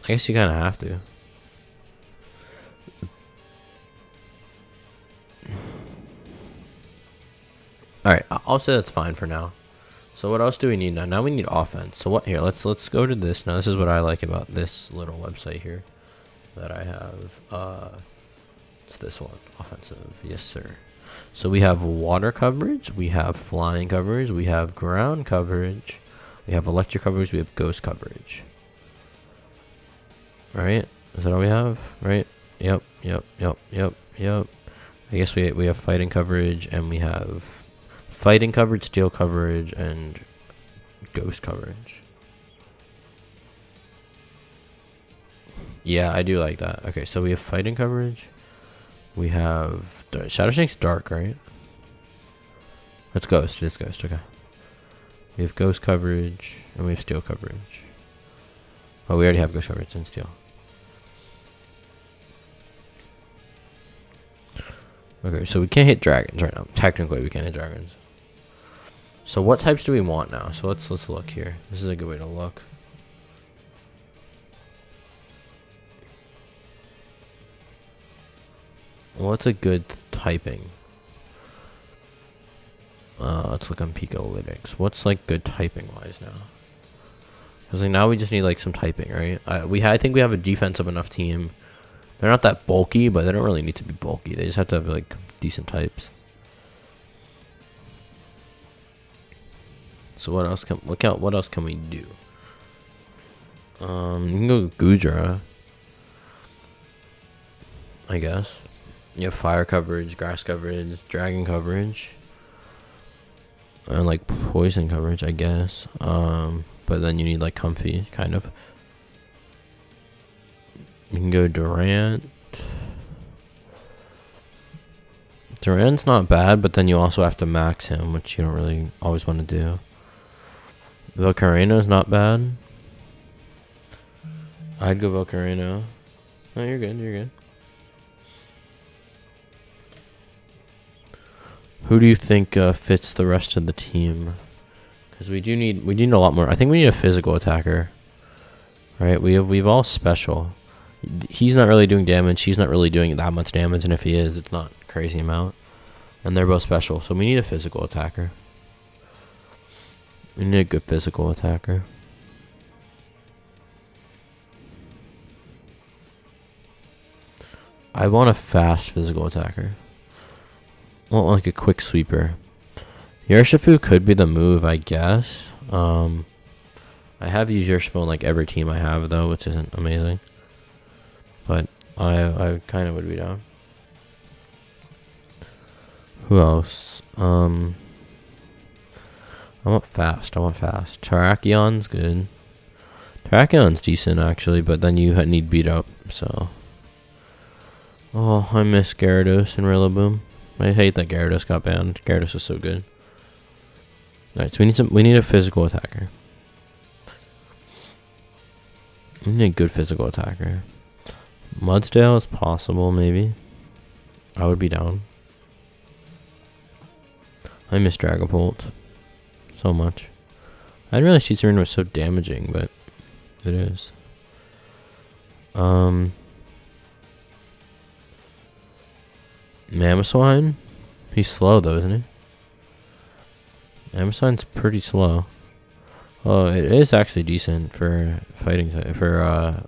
I guess you kind of have to. Alright, I'll say that's fine for now. So what else do we need now? Now we need offense. So what here? Let's go to this. Now this is what I like about this little website here that I have. It's this one. Offensive. Yes, sir. So we have water coverage, we have flying coverage, we have ground coverage, we have electric coverage, we have ghost coverage. Right? Is that all we have? Right? Yep. I guess we have fighting coverage, and we have fighting coverage, steel coverage, and ghost coverage. Yeah, I do like that. Okay, so we have fighting coverage. We have Shadow Snake's dark, right? That's ghost. It's ghost. Okay. We have ghost coverage, and we have steel coverage. Oh, we already have ghost coverage and steel. Okay, so we can't hit dragons right now. Technically, we can't hit dragons. So what types do we want now? So let's look here. This is a good way to look. What's a good typing? Let's look on Picolytics. What's like good typing wise now? Because like now we just need like some typing, right? I think we have a defensive enough team. They're not that bulky, but they don't really need to be bulky. They just have to have like decent types. So what else can what else can we do? You can go Gudra, I guess. You have fire coverage, grass coverage, dragon coverage. And like poison coverage, I guess. But then you need like comfy, kind of. You can go Durant. Durant's not bad, but then you also have to max him, which you don't really always want to do. Volcareno's not bad. I'd go Volcareno. Oh, you're good, you're good. Who do you think fits the rest of the team? Because we need a lot more. I think we need a physical attacker. Right? We've all special. He's not really doing damage. He's not really doing that much damage, and if he is, it's not a crazy amount. And they're both special, so we need a physical attacker. We need a good physical attacker. I want a fast physical attacker. I want like a quick sweeper. Urshifu could be the move, I guess. I have used Urshifu in like every team I have though, which isn't amazing. But I kind of would be down. Who else? I want fast. Terrakion's good. Terrakion's decent actually, but then you need beat up, so. Oh, I miss Gyarados and Rillaboom. I hate that Gyarados got banned. Gyarados is so good. Alright, so we need a physical attacker. We need a good physical attacker. Mudsdale is possible, maybe. I would be down. I miss Dragapult so much. I didn't realize Cheetserina was so damaging, but it is. Mamoswine? He's slow though, isn't he? Mamoswine's pretty slow. Oh, it is actually decent for fighting, for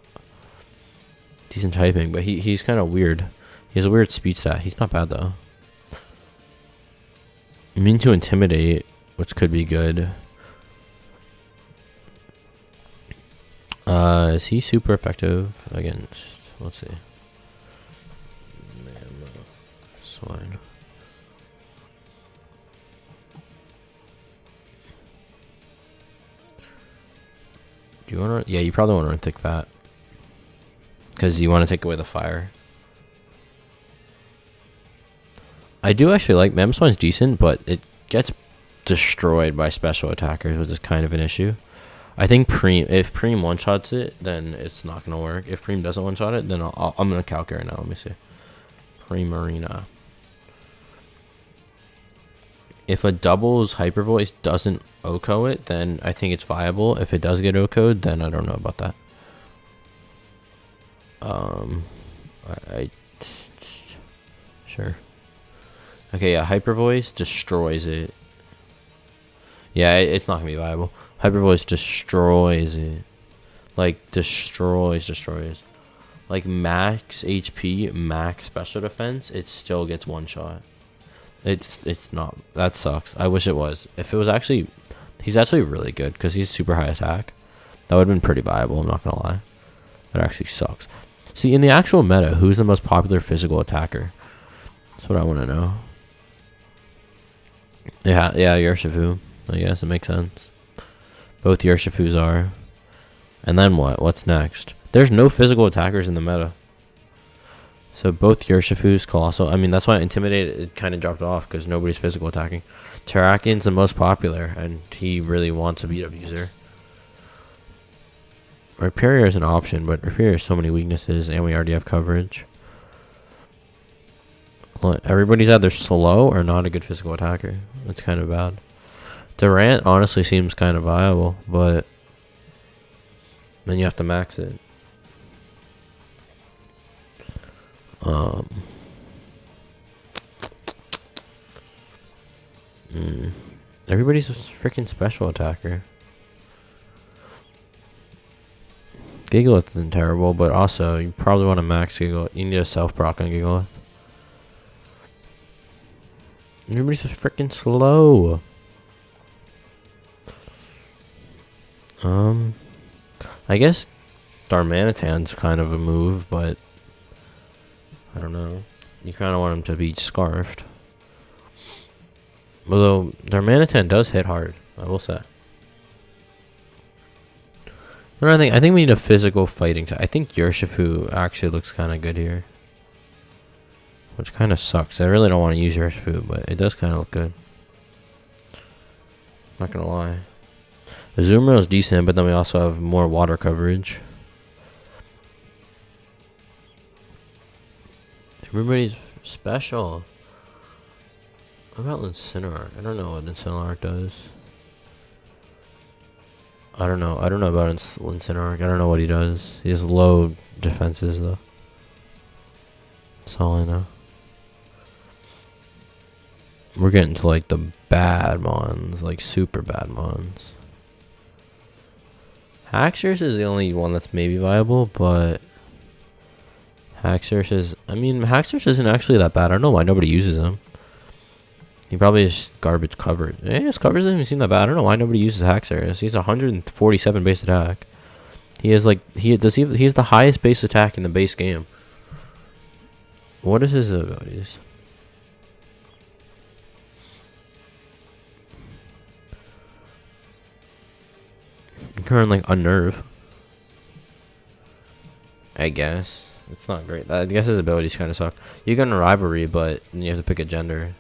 decent typing, but he's kind of weird. He has a weird speed stat. He's not bad though. I mean to intimidate, which could be good. Is he super effective against? Let's see. Mamoswine. Do you want to? Yeah, you probably want to run thick fat because you want to take away the fire. I do actually like Mamoswine's decent, but it gets destroyed by special attackers, which is kind of an issue. I think if Preem one-shots it, then it's not going to work. If Preem doesn't one-shot it, then I'm going to calculate right now. Let me see. Preem Arena. If a doubles Hyper Voice doesn't OHKO it, then I think it's viable. If it does get OHKO'd, then I don't know about that. Sure. Okay, yeah, Hyper Voice destroys it. Yeah, it's not going to be viable. Hyper Voice destroys it. Like, destroys. Like, max HP, max special defense, it still gets one shot. It's not. That sucks. I wish it was. If it was actually... He's actually really good, because he's super high attack. That would have been pretty viable, I'm not going to lie. That actually sucks. See, in the actual meta, who's the most popular physical attacker? That's what I want to know. Yeah, Urshifu. I guess it makes sense. Both Urshifus are. And then what? What's next? There's no physical attackers in the meta. So both Urshifus, Colossal. I mean, that's why Intimidate it kind of dropped off, because nobody's physical attacking. Terrakion's the most popular, and he really wants a beat-up user. Rhyperior is an option, but Rhyperior has so many weaknesses, and we already have coverage. Everybody's either slow or not a good physical attacker. That's kind of bad. Durant honestly seems kind of viable, but then you have to max it. Everybody's a freaking special attacker. Gigalith isn't terrible, but also you probably want to max Gigalith. You need a self-proc on Gigalith. Everybody's just freaking slow. I guess Darmanitan's kind of a move, but I don't know. You kind of want him to be scarfed. Although Darmanitan does hit hard, I will say. What do I think? I think we need a physical fighting type. I think Urshifu actually looks kind of good here. Which kind of sucks. I really don't want to use Urshifu, but it does kind of look good. Not gonna lie. Azumarill is decent, but then we also have more water coverage. Everybody's special. What about Incineroar? I don't know what Incineroar does. I don't know. I don't know about Incineroar. I don't know what he does. He has low defenses, though. That's all I know. We're getting to, like, the bad mons. Like, super bad mons. Haxorus is the only one that's maybe viable, but... Haxorus is... I mean, Haxorus isn't actually that bad. I don't know why nobody uses him. He probably is garbage coverage. Yeah, his coverage doesn't even seem that bad. I don't know why nobody uses Haxorus. He's 147 base attack. He has like he has the highest base attack in the base game. What is his abilities? You can like unnerve. I guess it's not great. I guess his abilities kind of suck. You can rivalry, but you have to pick a gender.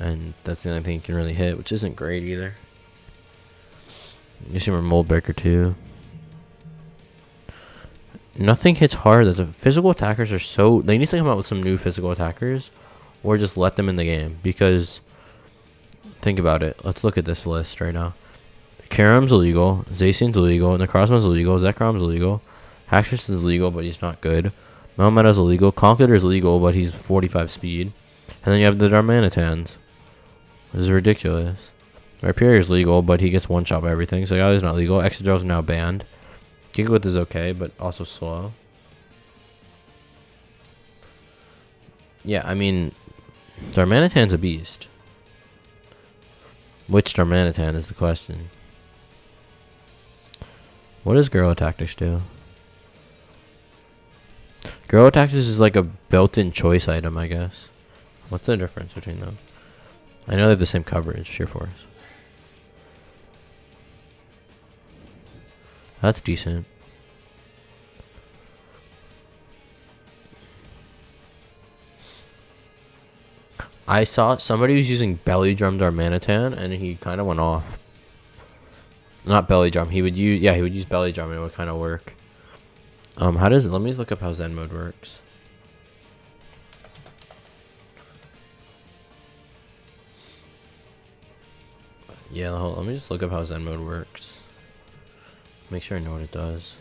And that's the only thing you can really hit, which isn't great either. You see more Mold Breaker too. Nothing hits hard. The physical attackers are so... They need to come out with some new physical attackers. Or just let them in the game. Because... Think about it. Let's look at this list right now. Karam's illegal. Zacian's illegal. Necrozma's illegal. Zekrom's illegal. Haxorus is illegal, but he's not good. Melmetal's illegal. Conkeldurr's illegal, but he's 45 speed. And then you have the Darmanitans. This is ridiculous. Rhyperior's legal, but he gets one shot by everything. So Galley's not legal. Excadrill's now banned. Gigalith is okay, but also slow. Yeah, I mean, Darmanitan's a beast. Which Darmanitan is the question. What does Girl Tactics do? Girl Tactics is like a built-in choice item, I guess. What's the difference between them? I know they have the same coverage, Sheer Force. That's decent. I saw somebody was using Belly Drum Darmanitan and he kind of went off. Not Belly Drum, he would use Belly Drum and it would kind of work. How does it? Let me look up how Zen mode works. Yeah, let me just look up how Zen mode works. Make sure I know what it does.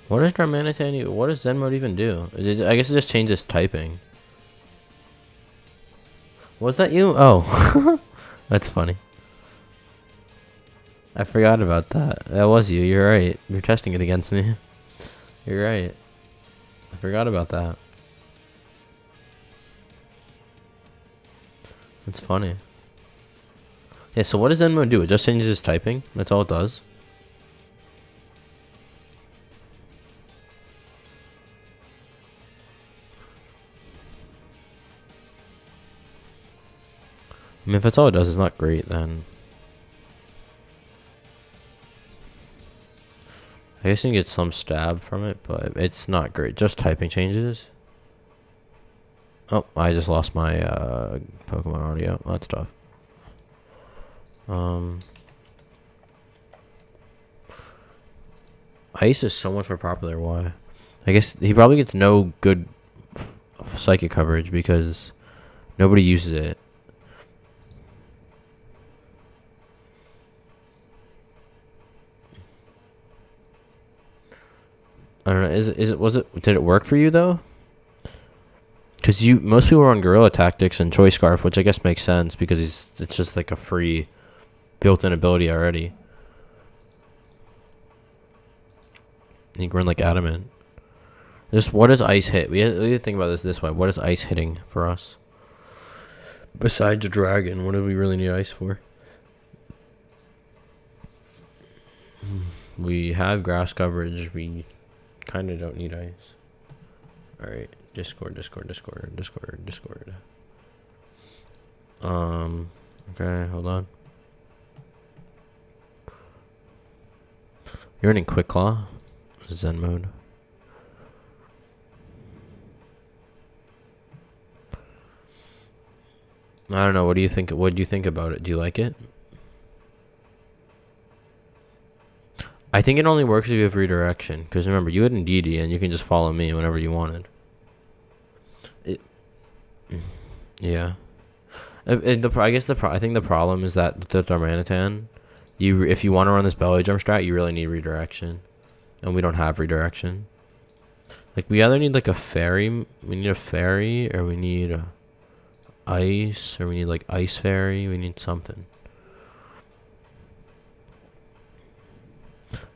What does Darmanitan? What does Zen mode even do? I guess it just changes typing. Was that you? Oh, that's funny. I forgot about that. That was you. You're right. You're testing it against me. You're right. I forgot about that. That's funny. Yeah. So what does Zen mode do? It just changes his typing. That's all it does. I mean, if that's all it does, it's not great, then... I guess you can get some stab from it, but it's not great. Just typing changes. Oh, I just lost my Pokemon audio. Oh, that's tough. Ice is so much more popular. Why? I guess he probably gets no good psychic coverage because nobody uses it. I don't know. Did it work for you though? Because most people are on Gorilla Tactics and Choice Scarf, which I guess makes sense because it's just like a free built-in ability already. You can run like Adamant. What does ice hit? We have to think about this way. What is ice hitting for us? Besides a dragon, what do we really need ice for? We have grass coverage. We kind of don't need ice. Alright. Discord. Okay, hold on. You're in Quick Claw. Zen mode. I don't know. What do you think? What do you think about it? Do you like it? I think it only works if you have redirection. Because remember, you had an DD and you can just follow me whenever you wanted. Yeah. I think the problem is that the Darmanitan, if you want to run this belly jump strat, you really need redirection, and we don't have redirection. Like we either need like a fairy, we need a fairy, or we need a ice, or we need like ice fairy. We need something.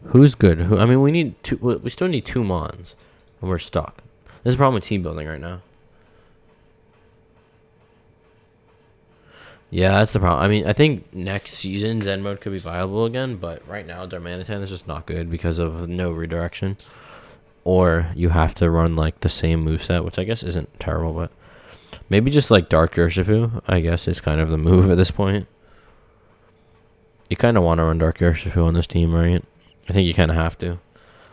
Who's good? I mean, we need two. We still need 2 mons, and we're stuck. This is a problem with team building right now. Yeah, that's the problem. I mean, I think next season Zen mode could be viable again, but right now Darmanitan is just not good because of no redirection. Or you have to run like the same moveset, which I guess isn't terrible, but maybe just like Dark Urshifu, I guess, is kind of the move at this point. You kind of want to run Dark Urshifu on this team, right? I think you kind of have to.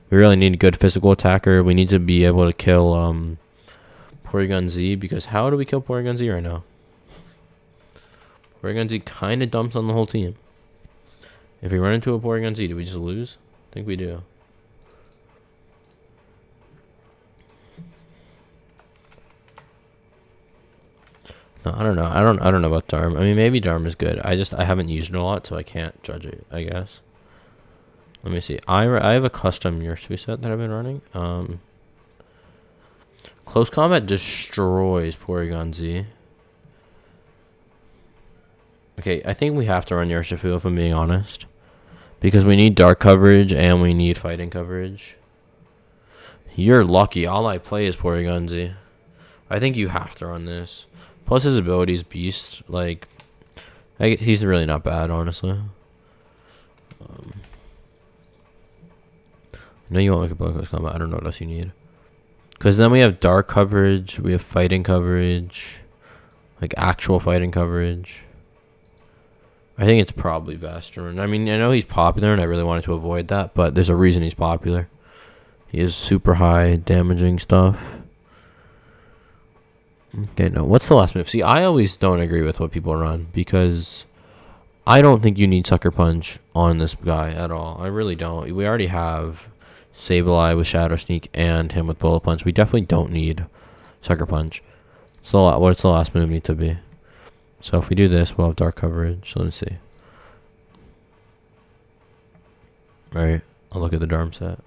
We really need a good physical attacker. We need to be able to kill Porygon Z, because how do we kill Porygon Z right now? Porygon Z kind of dumps on the whole team. If we run into a Porygon Z, do we just lose? I think we do. No, I don't know. I don't know about Darm. I mean, maybe Darm is good. I haven't used it a lot, so I can't judge it, I guess. Let me see. I have a custom Urshifu set that I've been running. Close combat destroys Porygon Z. Okay, I think we have to run Urshifu if I'm being honest, because we need dark coverage and we need fighting coverage. You're lucky. All I play is Porygon Z. I think you have to run this. Plus his ability is beast. Like, he's really not bad, honestly. I know you want like a close combat. I don't know what else you need. Because then we have dark coverage. We have fighting coverage. Like actual fighting coverage. I think it's probably best. I mean, I know he's popular and I really wanted to avoid that, but there's a reason he's popular. He is super high damaging stuff. Okay, no. What's the last move? See, I always don't agree with what people run, because I don't think you need Sucker Punch on this guy at all. I really don't. We already have Sableye with Shadow Sneak and him with Bullet Punch. We definitely don't need Sucker Punch. So what's the last move need to be? So if we do this, we'll have dark coverage. So let's see. Alright, I'll look at the Darm set.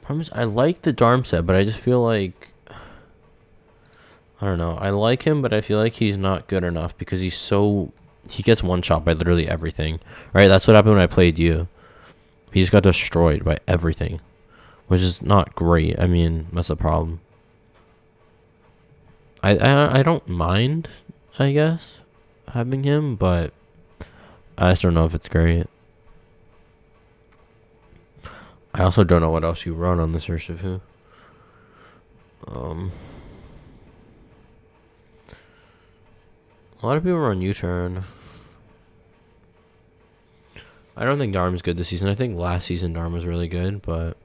Problem is, I like the Darm set, but I just feel like, I don't know. I like him, but I feel like he's not good enough because he gets one shot by literally everything. Right, that's what happened when I played you. He just got destroyed by everything, which is not great. I mean, that's a problem. I don't mind, I guess, having him, but I just don't know if it's great. I also don't know what else you run on this Urshifu. A lot of people run U-turn. I don't think Darm's good this season. I think last season Darm was really good, but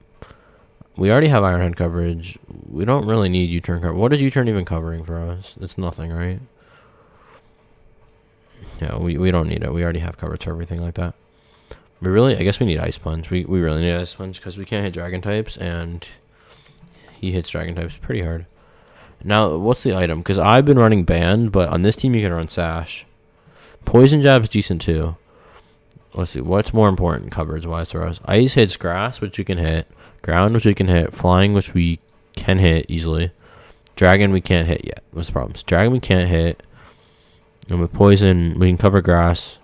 we already have Iron Head coverage. We don't really need U-turn cover. What is U-turn even covering for us? It's nothing, right? Yeah, we don't need it. We already have coverage for everything like that. I guess we need Ice Punch. We really need Ice Punch because we can't hit Dragon types, and he hits Dragon types pretty hard. Now, what's the item? Because I've been running Band, but on this team you can run Sash. Poison Jab's decent too. let's see, what's more important coverage-wise for us? Ice hits grass, which we can hit. Ground, which we can hit. Flying, which we can hit easily. Dragon, we can't hit yet. What's the problems? Dragon, we can't hit. And with poison, we can cover grass.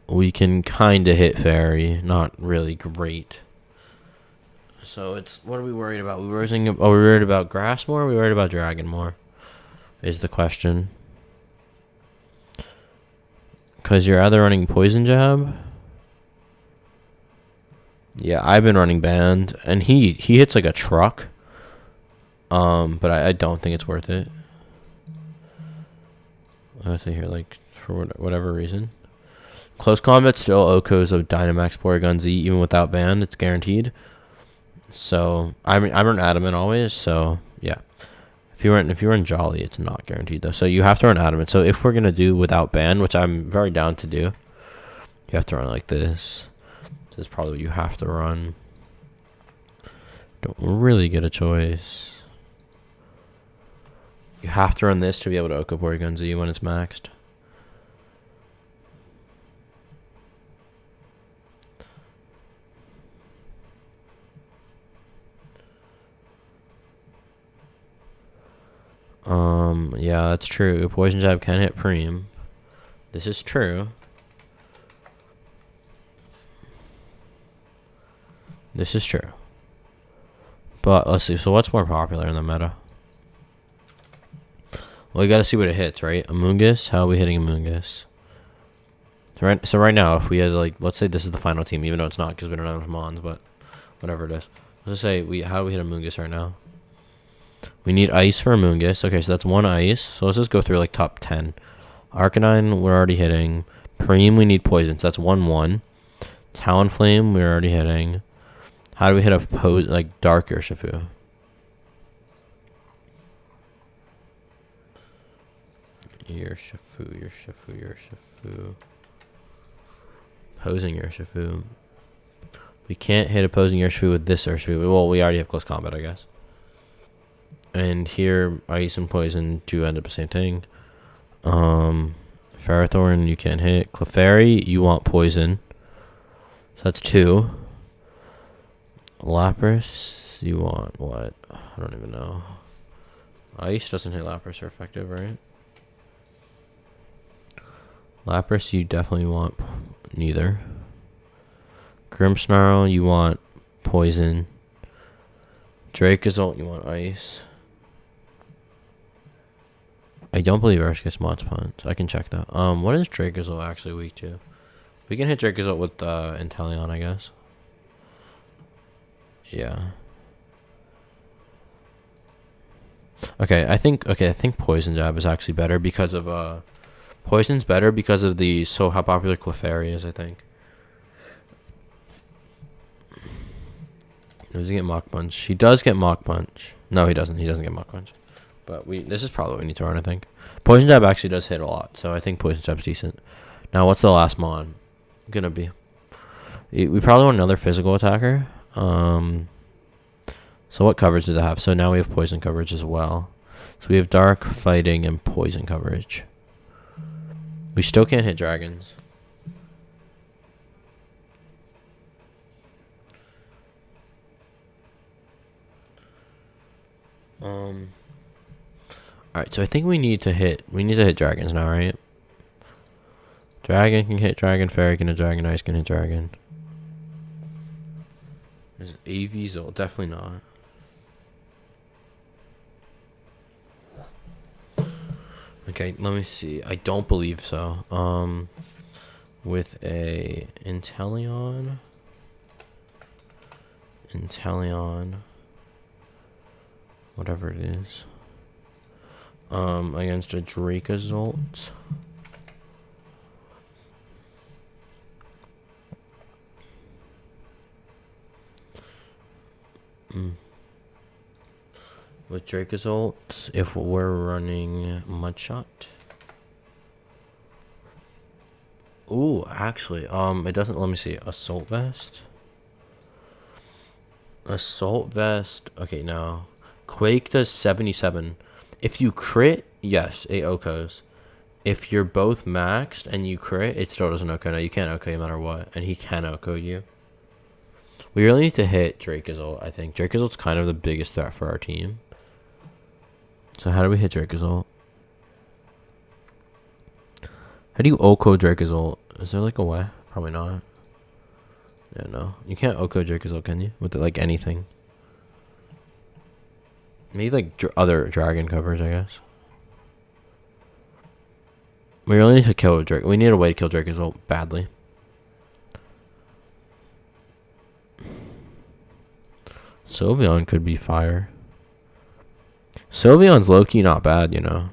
We can kind of hit fairy. Not really great. So it's, what are we worried about? We worried about grass more? Or are we worried about dragon more? Is the question. Because you're either running poison jab. Yeah, I've been running band, and he hits like a truck. But I don't think it's worth it. I say here, like, for whatever reason. Close combat still Okos of Dynamax Porygon Z, even without band, it's guaranteed. So I run adamant always, so yeah. If you run Jolly, it's not guaranteed though. So you have to run adamant. So if we're gonna do without band, which I'm very down to do, you have to run like this. This is probably what you have to run. Don't really get a choice. You have to run this to be able to Oko Porygon Z when it's maxed. Yeah, that's true. Poison jab can hit Preem. This is true. This is true. But let's see. So what's more popular in the meta? Well, you got to see what it hits, right? Amoonguss. How are we hitting Amoonguss? So right now, if we had like, let's say this is the final team, even though it's not because we don't have enough mons, but whatever it is. Let's just say how do we hit Amoonguss right now? We need ice for Amoonguss. Okay, so that's one ice. So let's just go through like top 10. Arcanine, we're already hitting. Preem, we need poison. So that's 1-1. Talonflame, we're already hitting. How do we hit a like Dark Urshifu? Urshifu. Opposing Urshifu. We can't hit opposing Urshifu with this Urshifu. Well, we already have close combat, I guess. And here, ice and poison do end up the same thing. Ferrothorn, you can't hit. Clefairy, you want poison. So that's 2. Lapras, you want what? I don't even know. Ice doesn't hit Lapras are effective, right? Lapras, you definitely want neither. Grimmsnarl, you want poison. Dracovish, you want ice. I don't believe Urshifu mods punch. I can check that. What is Dracovish actually weak to? We can hit Dracovish with Inteleon, I guess. Yeah. Okay, I think Poison Jab is actually better because of Poison's better because of how popular Clefairy is, I think. Does he get Mach Punch? He does get Mach Punch. No, he doesn't. He doesn't get Mach Punch. But this is probably what we need to run, I think. Poison Jab actually does hit a lot, so I think Poison Jab's decent. Now, what's the last mon gonna be? We probably want another physical attacker. So what coverage do they have? So now we have poison coverage as well. So we have dark, fighting, and poison coverage. We still can't hit dragons. Alright, so I think we need to hit dragons now, right? Dragon can hit dragon, fairy can hit dragon, ice can hit dragon. There's AV's definitely not. Okay, let me see. I don't believe so. With a Inteleon, whatever it is. Against a Dracovish. With Dracovish, if we're running Mudshot. Ooh, actually, it doesn't. Let me see. Assault Vest. Okay, no. Quake does 77. If you crit, yes, 8 Okos. if you're both maxed and you crit, it still doesn't OHKO. No, you can't OHKO no matter what, and he can OHKO you. We really need to hit Dracovish, I think. Dracovish's kind of the biggest threat for our team. So how do we hit Dracovish? How do you OHKO Dracovish? Is there like a way? Probably not. Yeah, no. You can't OHKO Dracovish, can you? With like anything. Maybe like other dragon covers, I guess. We really need to kill Drake. We need a way to kill Dracovish badly. Sylveon could be fire. Sylveon's low-key not bad, you know.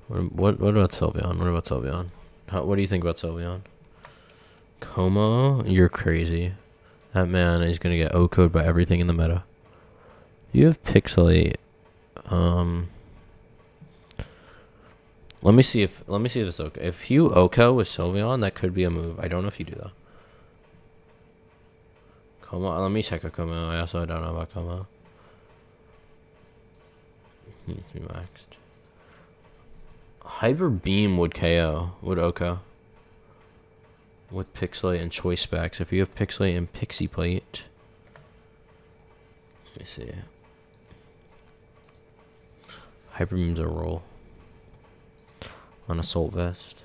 What about Sylveon? What about Sylveon? What do you think about Sylveon? Como? You're crazy. That man is gonna get OHKO'd by everything in the meta. You have Pixelate. Let me see if it's okay. If you OHKO with Sylveon, that could be a move. I don't know if you do though. Como, let me check a Como. I also don't know about Como. Needs to be maxed. Hyper Beam would KO. Would OHKO. With Pixelate and Choice Specs. If you have Pixelate and Pixie Plate. Let me see. Hyper Beam's a roll. On Assault Vest.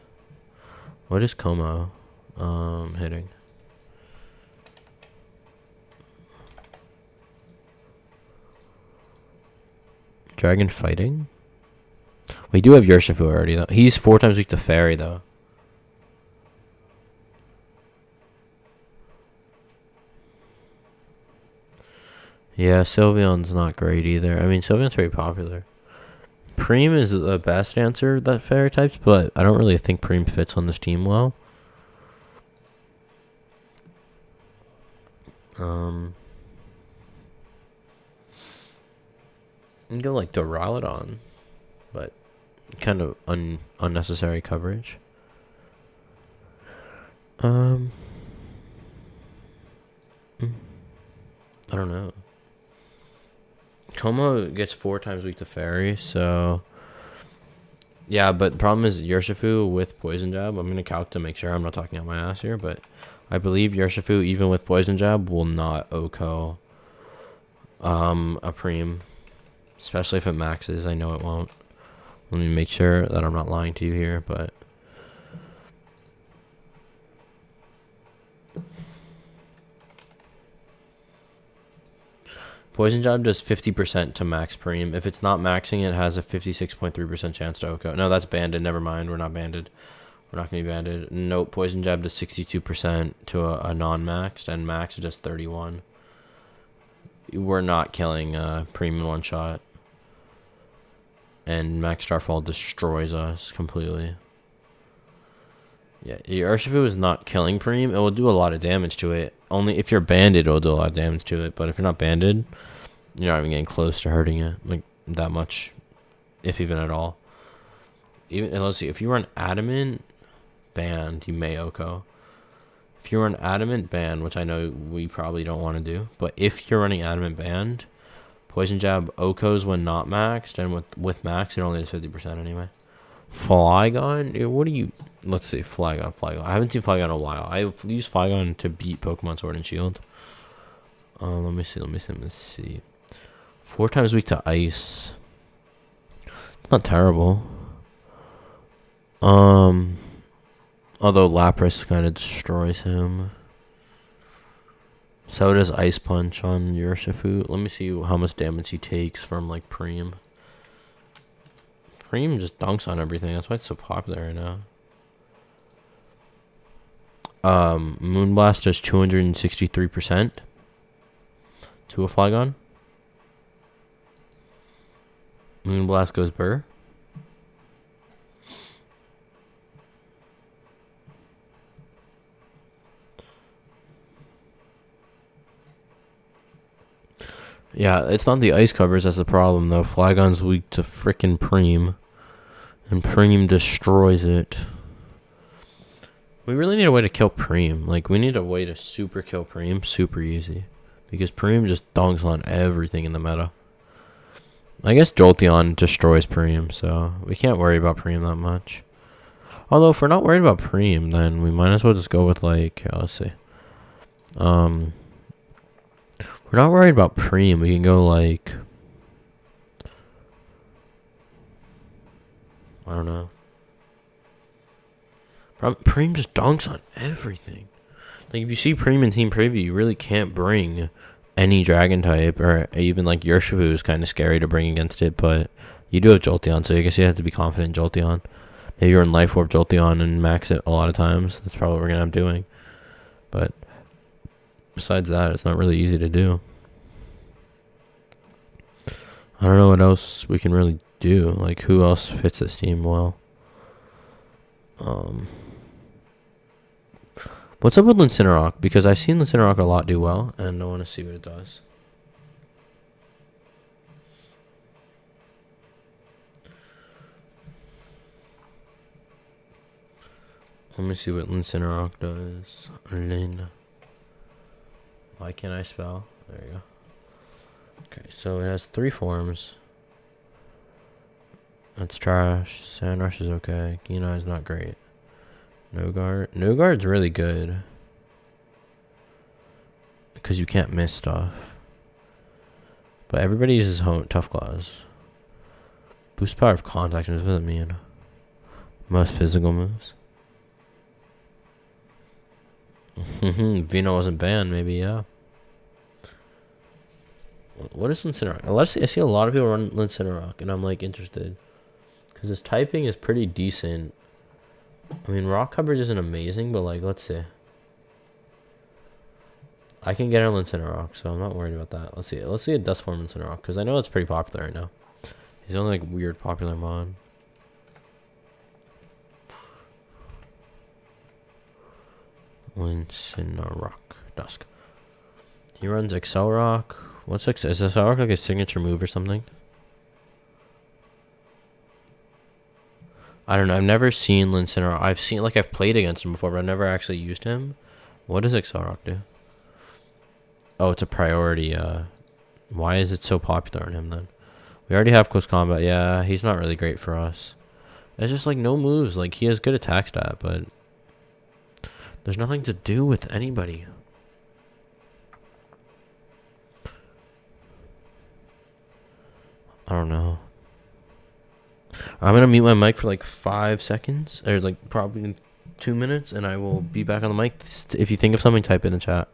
What is Como hitting? Dragon Fighting? We do have Urshifu already though. He's 4 times weak to Fairy though. Yeah, Sylveon's not great either. I mean, Sylveon's very popular. Preem is the best answer that Fairy types, but I don't really think Preem fits on this team well. You can go like Duraludon, but kind of unnecessary coverage. I don't know. Como gets 4 times weak to Fairy, so yeah, but the problem is Urshifu with Poison Jab. I'm gonna calc to make sure I'm not talking out my ass here, but I believe Urshifu, even with Poison Jab, will not OHKO a Preem. Especially if it maxes. I know it won't. Let me make sure that I'm not lying to you here, but Poison Jab does 50% to max Preem. If it's not maxing, it has a 56.3% chance to OHKO. No, that's banded. Never mind. We're not banded. We're not going to be banded. Nope. Poison Jab does 62% to a non-maxed, and max does 31. We're not killing Preem in one shot. And Max Starfall destroys us completely. Yeah, your Urshifu is not killing Preem. It will do a lot of damage to it. Only if you're banded, it will do a lot of damage to it. But if you're not banded, you're not even getting close to hurting it. Like, that much. If even at all. Even, and let's see, if you were an Adamant band, you may OHKO. If you're an Adamant band, which I know we probably don't want to do, but if you're running Adamant band, Poison Jab OHKOs when not maxed, and with max, it only does 50% anyway. Flygon? What do you... Let's see, Flygon. I haven't seen Flygon in a while. I've used Flygon to beat Pokemon Sword and Shield. Let me see. 4 times weak to Ice. It's not terrible. Although Lapras kind of destroys him. So does Ice Punch on Urshifu. Let me see how much damage he takes from like Preem. Preem just dunks on everything. That's why it's so popular right now. Moonblast does 263% to a Flygon. Moonblast goes burr. Yeah, it's not the ice covers that's the problem, though. Flygon's weak to frickin' Preem. And Preem destroys it. We really need a way to kill Preem. Like, we need a way to super kill Preem super easy. Because Preem just dunks on everything in the meta. I guess Jolteon destroys Preem, so we can't worry about Preem that much. Although if we're not worried about Preem, then we might as well just go with like, let's see. We're not worried about Preem. We can go like, I don't know. Preem just dunks on everything. Like if you see Preem in Team Preview, you really can't bring any Dragon type, or even like Urshifu is kind of scary to bring against it. But you do have Jolteon, so I guess you have to be confident in Jolteon. Maybe you're in Life Orb Jolteon and max it a lot of times. That's probably what we're gonna end up doing. But besides that, it's not really easy to do. I don't know what else we can really do. Like who else fits this team well? What's up with Incinerock? Because I've seen Incinerock a lot do well, and I want to see what it does. Let me see what Incinerock does. Lin. Why can't I spell? There you go. Okay, so it has 3 forms. That's trash. Sandrush is okay. Keeneye is not great. No-Guard's really good. Because you can't miss stuff. But everybody uses Tough Claws. Boost power of contact moves. What does that mean? Most physical moves. Vino wasn't banned, maybe, yeah. What is Incinerock? I see a lot of people run Incinerock, and I'm like interested. Because his typing is pretty decent. I mean, rock coverage isn't amazing, but like, let's see. I can get on Incinerock, so I'm not worried about that. Let's see. Let's see a Dust Form Incinerock, because I know it's pretty popular right now. He's only like weird popular mod. Incinerock. Dusk. He runs Excel Rock. What's Excel? Is Excel Rock like a signature move or something? I don't know. I've never seen Incinerock. I've played against him before, but I've never actually used him. What does Excel Rock do? Oh, it's a priority. Why is it so popular on him then? We already have close combat. Yeah, he's not really great for us. It's just like no moves. Like he has good attack stat, but there's nothing to do with anybody. I don't know. I'm gonna mute my mic for like 5 seconds, or like probably 2 minutes, and I will be back on the mic. If you think of something, type in the chat.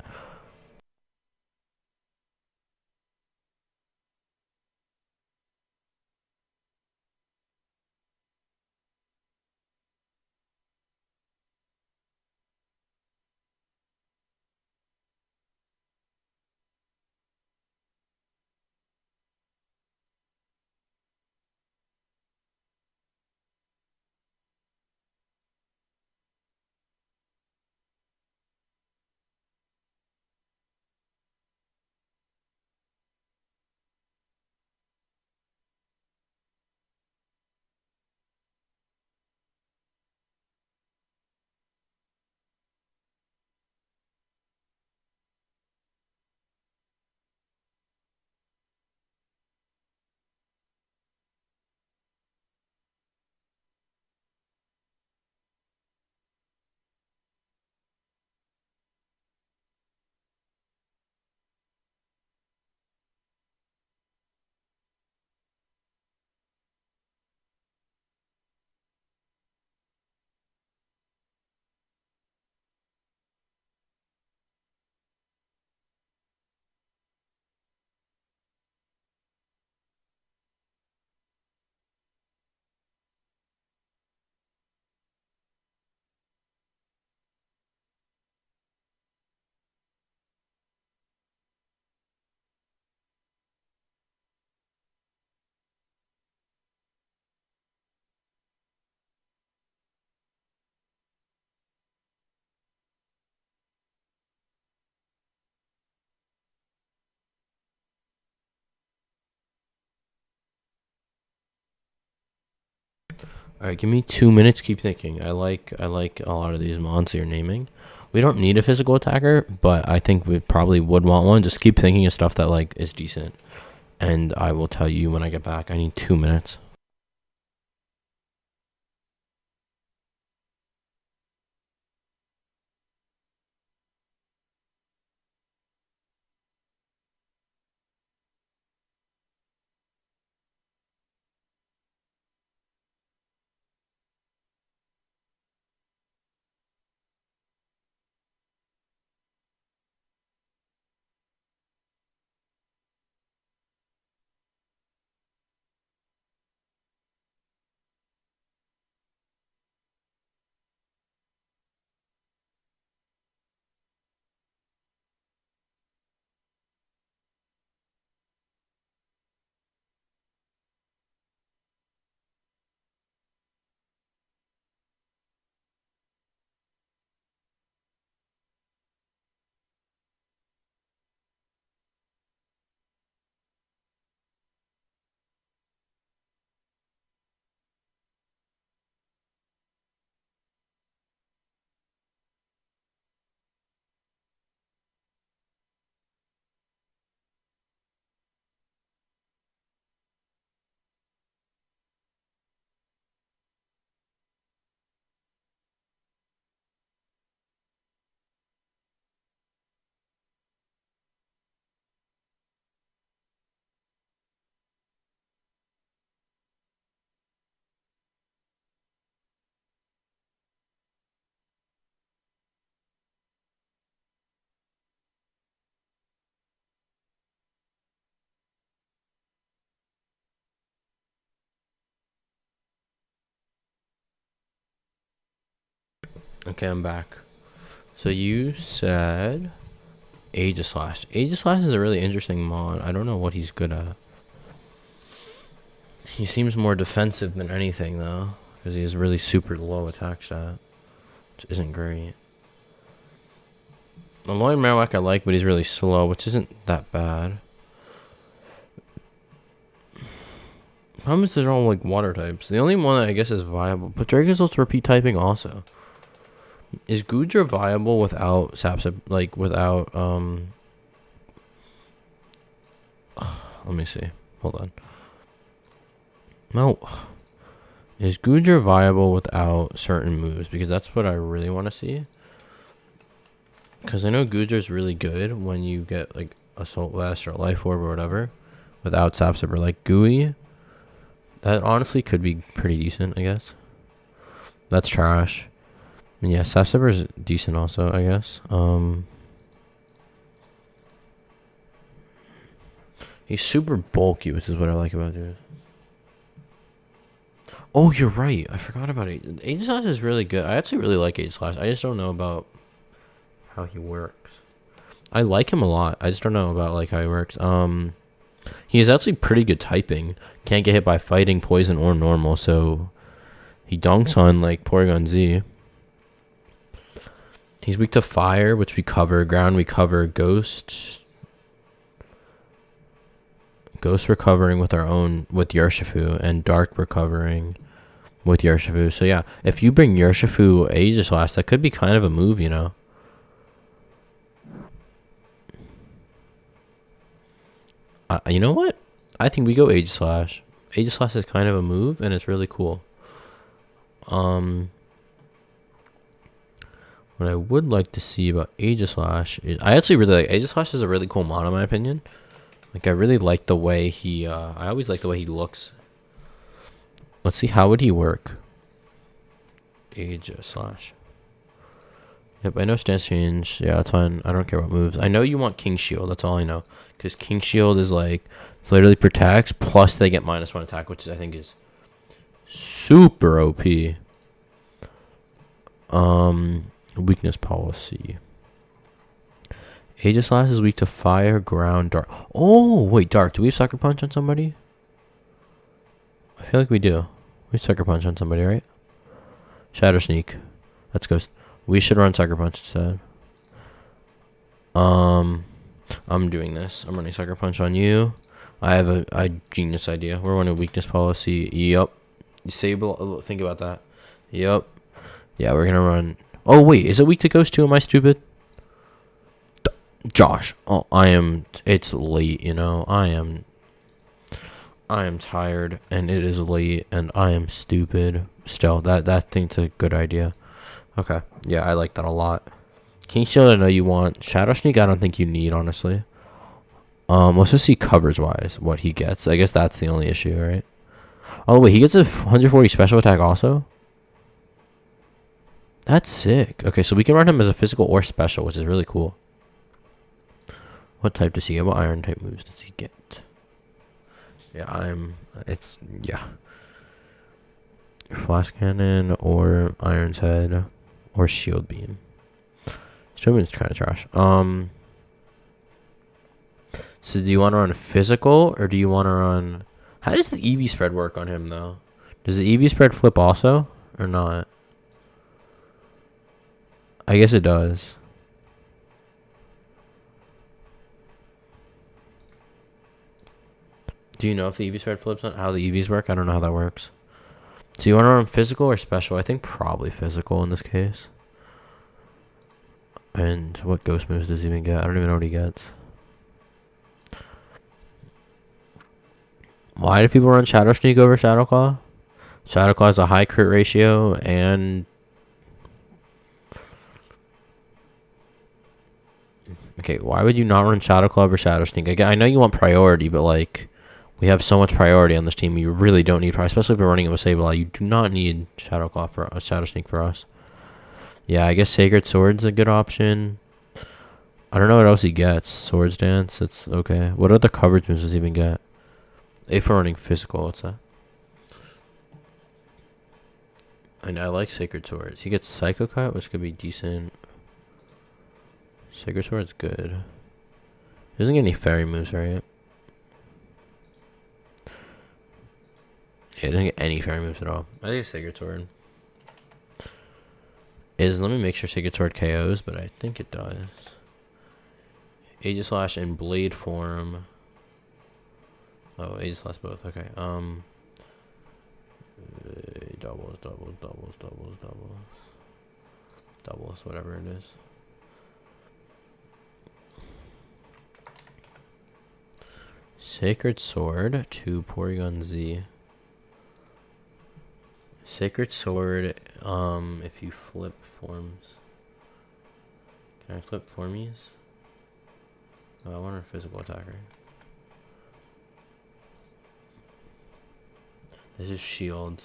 All right, give me 2 minutes. Keep thinking. I like a lot of these mons you're naming. We don't need a physical attacker, but I think we probably would want one. Just keep thinking of stuff that like is decent. and I will tell you when I get back. I need 2 minutes. Okay, I'm back. So you said Aegislash. Aegislash is a really interesting mod. I don't know what he's good at. He seems more defensive than anything, though, because he has really super low attack stat, which isn't great. Alolan Marowak I like, but he's really slow, which isn't that bad. Problem is they're all like water types. The only one that I guess is viable, but Dracovish repeat typing also. Is Goodra viable without Sapsap? Like without let me see. Hold on. No. Is Goodra viable without certain moves? Because that's what I really want to see. Because I know Goodra's really good when you get like Assault Vest or Life Orb or whatever without Sapsap, or like Gooey. That honestly could be pretty decent, I guess. That's trash. And yeah, Sapsap is decent also, I guess. He's super bulky, which is what I like about it. Oh, you're right. I forgot about it. Aegislash is really good. I actually really like Aegislash. I just don't know about how he works. I like him a lot. I just don't know about like how he works. He is actually pretty good typing. Can't get hit by fighting, poison, or normal, so he dunks on like Porygon Z. He's weak to fire, which we cover. Ground we cover. Ghost we're covering with our own, with Urshifu, and Dark we're covering with Urshifu. So yeah, if you bring Urshifu Aegislash, that could be kind of a move, you know. You know what? I think we go Aegislash. Aegislash is kind of a move, and it's really cool. What I would like to see about Aegislash is, I actually really like Aegislash. Is a really cool mod in my opinion. Like I really like the way he. I always like the way he looks. Let's see, how would he work? Aegislash. Yep, I know stance change. Yeah, that's fine. I don't care what moves. I know you want King Shield. That's all I know. Because King Shield is like, it literally protects, plus they get -1 attack, which I think is super OP. Weakness policy. Aegislash is weak to fire, ground, dark. Oh, wait, dark. Do we have Sucker Punch on somebody? I feel like we do. We have Sucker Punch on somebody, right? Shadow Sneak. Let's go. We should run Sucker Punch instead. I'm doing this. I'm running Sucker Punch on you. I have a genius idea. We're running weakness policy. Yup. Disable. Think about that. Yup. Yeah, we're gonna run. Oh wait, is it weak to Ghost too? Am I stupid? Josh. Oh, I am. It's late. You know. I am. I am tired, and it is late, and I am stupid. Still, that thing's a good idea. Okay, yeah, I like that a lot. King Shield, I know you want. Shadow Sneak, I don't think you need, honestly. Let's just see coverage-wise what he gets. I guess that's the only issue, right? Oh, wait, he gets a 140 special attack also? That's sick. Okay, so we can run him as a physical or special, which is really cool. What type does he get? What iron type moves does he get? Yeah, yeah. Flash Cannon or Iron's Head or Shield Beam. Shield Beam is kind of trash. So do you want to run physical or do you want to run... How does the EV spread work on him, though? Does the EV spread flip also or not? I guess it does. Do you know if the EV spread flips on how the EVs work? I don't know how that works. Do you want to run physical or special? I think probably physical in this case. And what ghost moves does he even get? I don't even know what he gets. Why do people run Shadow Sneak over Shadow Claw? Shadow Claw has a high crit ratio and... Okay, why would you not run Shadow Claw over Shadow Sneak? Again, I know you want priority, but like... We have so much priority on this team. You really don't need priority, especially if you're running it with Sableye. You do not need Shadow Claw for a Shadow Sneak for us. Yeah, I guess Sacred Sword's a good option. I don't know what else he gets. Swords Dance, it's okay. What other coverage moves does he even get? If we're running physical, what's that? And I like Sacred Swords. He gets Psycho Cut, which could be decent. Sacred Sword's good. He doesn't get any fairy moves, right? Yeah, it doesn't get any fairy moves at all. I think it's Sacred Sword. Let me make sure Sacred Sword KOs, but I think it does. Aegislash in blade form. Oh, Aegislash both. Okay. Doubles, whatever it is. Sacred Sword to Porygon Z. Sacred Sword, if you flip forms. Can I flip formies? Oh, I want a physical attacker. This is shield.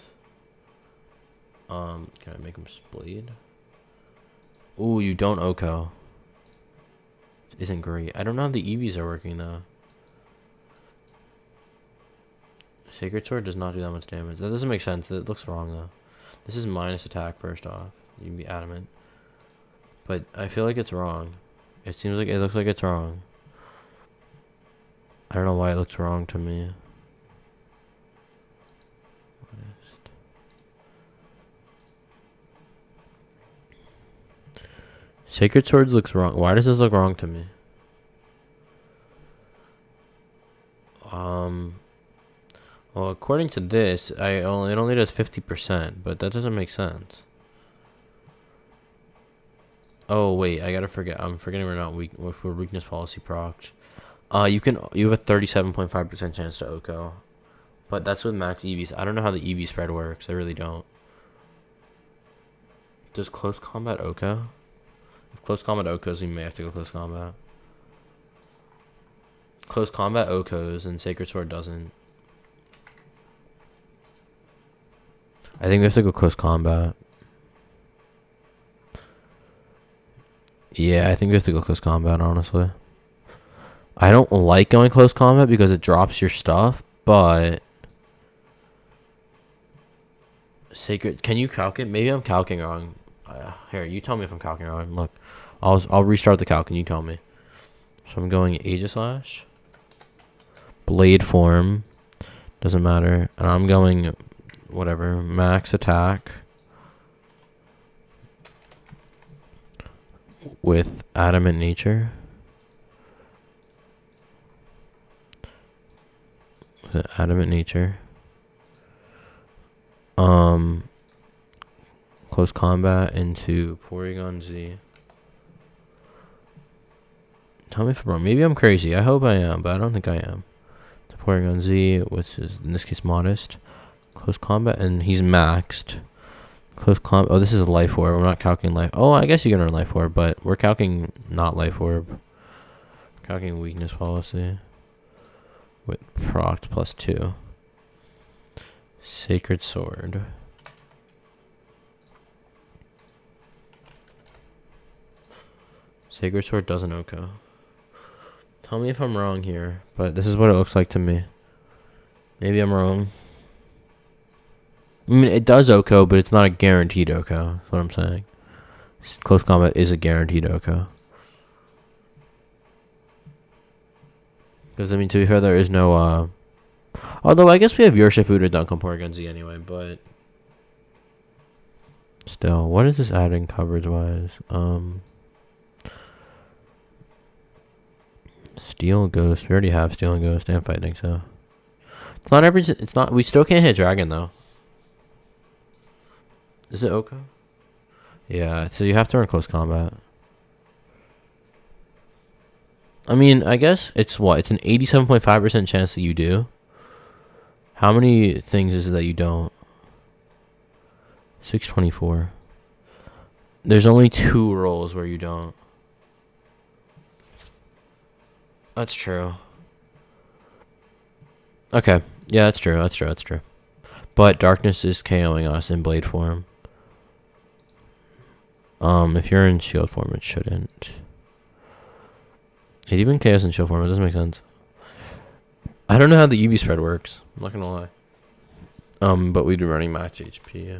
Can I make him bleed? Ooh, you don't Oko. Isn't great. I don't know how the EVs are working though. Sacred Sword does not do that much damage. That doesn't make sense. That looks wrong though. This is minus attack first off. You can be adamant. But I feel like it's wrong. It looks like it's wrong. I don't know why it looks wrong to me. Sacred Swords looks wrong. Why does this look wrong to me? Well, according to this, it only does 50%, but that doesn't make sense. Oh wait, I'm forgetting we're not weak. If we're weakness policy procced. You have a 37.5% chance to Oko, but that's with max EVs. I don't know how the EV spread works. I really don't. Does close combat Oko? If close combat Okos, we may have to go close combat. Close combat Okos and Sacred Sword doesn't. I think we have to go close combat. Yeah, I think we have to go close combat, honestly. I don't like going close combat because it drops your stuff, but... Sacred... Can you calc it? Maybe I'm calcing wrong. Here, you tell me if I'm calcing wrong. Look, I'll restart the calc and you tell me. So I'm going Aegislash. Blade form. Doesn't matter. And I'm going... whatever, max attack with adamant nature. With adamant nature. Close combat into Porygon Z. Tell me if I'm wrong. Maybe I'm crazy. I hope I am, but I don't think I am. To Porygon Z, which is in this case modest. Close combat, and he's maxed. Close combat. Oh, this is a life orb. We're not calculating life. Oh, I guess you can earn life orb, but we're calculating not life orb. Calculating weakness policy with proc +2. Sacred sword. Sacred sword doesn't OHKO. Tell me if I'm wrong here, but this is what it looks like to me. Maybe I'm wrong. I mean, it does OHKO, but it's not a guaranteed OHKO. That's what I'm saying. Close combat is a guaranteed OHKO. Because, I mean, to be fair, there is no, although, I guess we have Urshifu to dunk on Porygon Z anyway, but... Still, what is this adding coverage-wise? Steel Ghost. We already have Steel and Ghost and Fighting, so... It's not every... It's not... We still can't hit Dragon, though. Is it OHKO? Yeah, so you have to run close combat. I mean, I guess it's what? It's an 87.5% chance that you do. How many things is it that you don't? 624. There's only 2 rolls where you don't. That's true. Okay. Yeah, that's true. That's true. That's true. But Darkness is KOing us in Blade form. If you're in Shield form, it shouldn't. It even KOs in Shield form. It doesn't make sense. I don't know how the EV spread works. I'm not gonna lie. But we'd be running max HP. Yeah.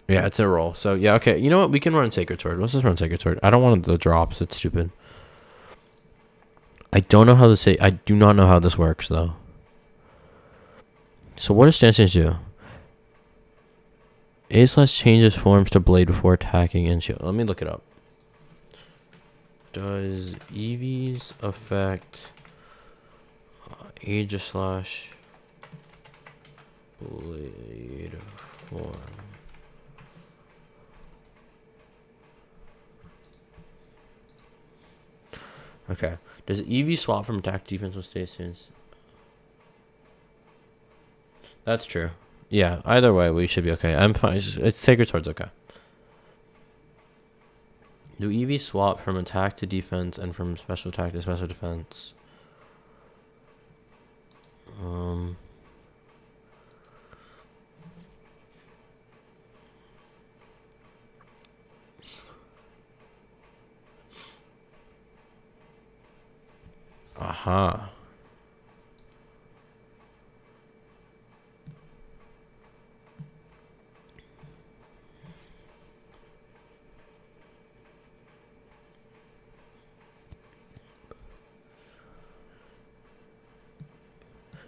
Yeah, it's a roll. So yeah, okay. You know what? We can run Sacred Sword. Let's just run Sacred Sword. I don't want the drops. It's stupid. I don't know how this. I do not know how this works though. So what does Stance Change do? A/slash changes forms to Blade before attacking and shield. Let me look it up. Does EVs affect Age/slash Blade form? Okay. Does EV swap from attack to defense with stations? That's true. Yeah, either way, we should be okay. I'm fine. It's Sacred Sword's okay. Do EV swap from attack to defense and from special attack to special defense? Aha.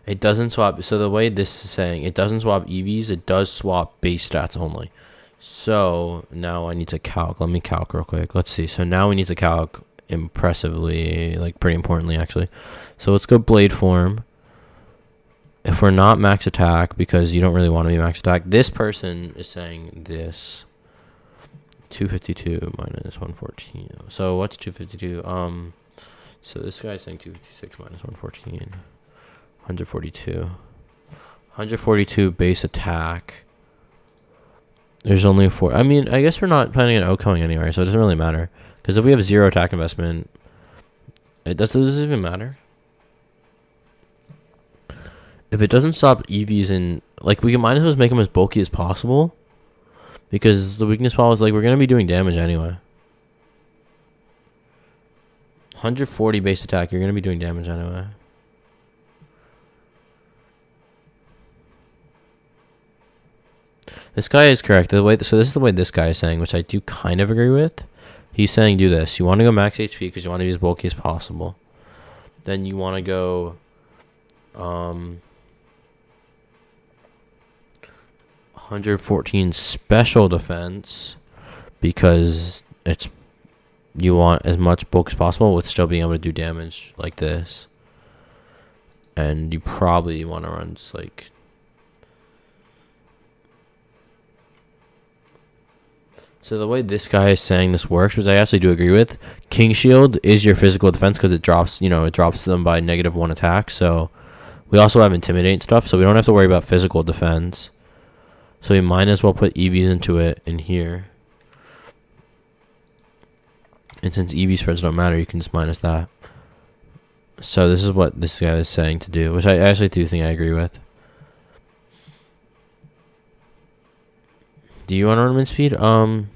It doesn't swap. So the way this is saying, it doesn't swap EVs. It does swap base stats only. So now I need to calc. Let me calc real quick. Let's see. So now we need to calc impressively, like pretty importantly actually. So let's go Blade form. If we're not max attack, because you don't really want to be max attack, this person is saying this. 252 minus 114. So what's 252? So this guy's saying 256 minus 114. 142. 142 base attack. There's only 4. I mean, I guess we're not planning on OHKOing anyway, so it doesn't really matter. Because if we have 0 attack investment, does this even matter? If it doesn't stop EVs in... Like, we might as well just make them as bulky as possible. Because the weakness policy is like, we're going to be doing damage anyway. 140 base attack, you're going to be doing damage anyway. This guy is correct. So this is the way this guy is saying, which I do kind of agree with. He's saying do this. You want to go max HP because you want to be as bulky as possible. Then you want to go 114 special defense because you want as much bulk as possible with still being able to do damage like this. And you probably want to run just like... So the way this guy is saying this works, which I actually do agree with, King Shield is your physical defense because it drops, it drops them by -1 attack. So we also have Intimidate and stuff, so we don't have to worry about physical defense. So we might as well put EVs into it in here. And since EV spreads don't matter, you can just minus that. So this is what this guy is saying to do, which I actually do think I agree with. Do you want ornament speed? Well,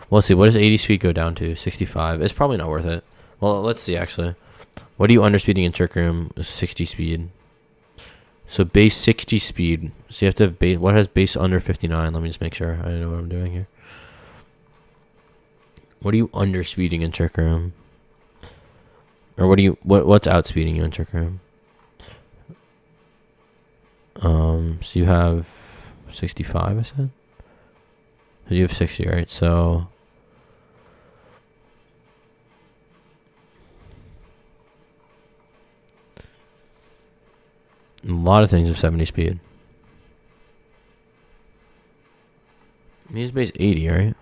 let's see. What does 80 speed go down to? 65. It's probably not worth it. Well, let's see, actually. What are you underspeeding in Trick Room? 60 speed. So base 60 speed. So you have to have base. What has base under 59? Let me just make sure I know what I'm doing here. What are you underspeeding in Trick Room? Or what's outspeeding you in Trick Room? So you have 65, I said? So you have 60, right? So a lot of things have 70 speed. He's base 80, right?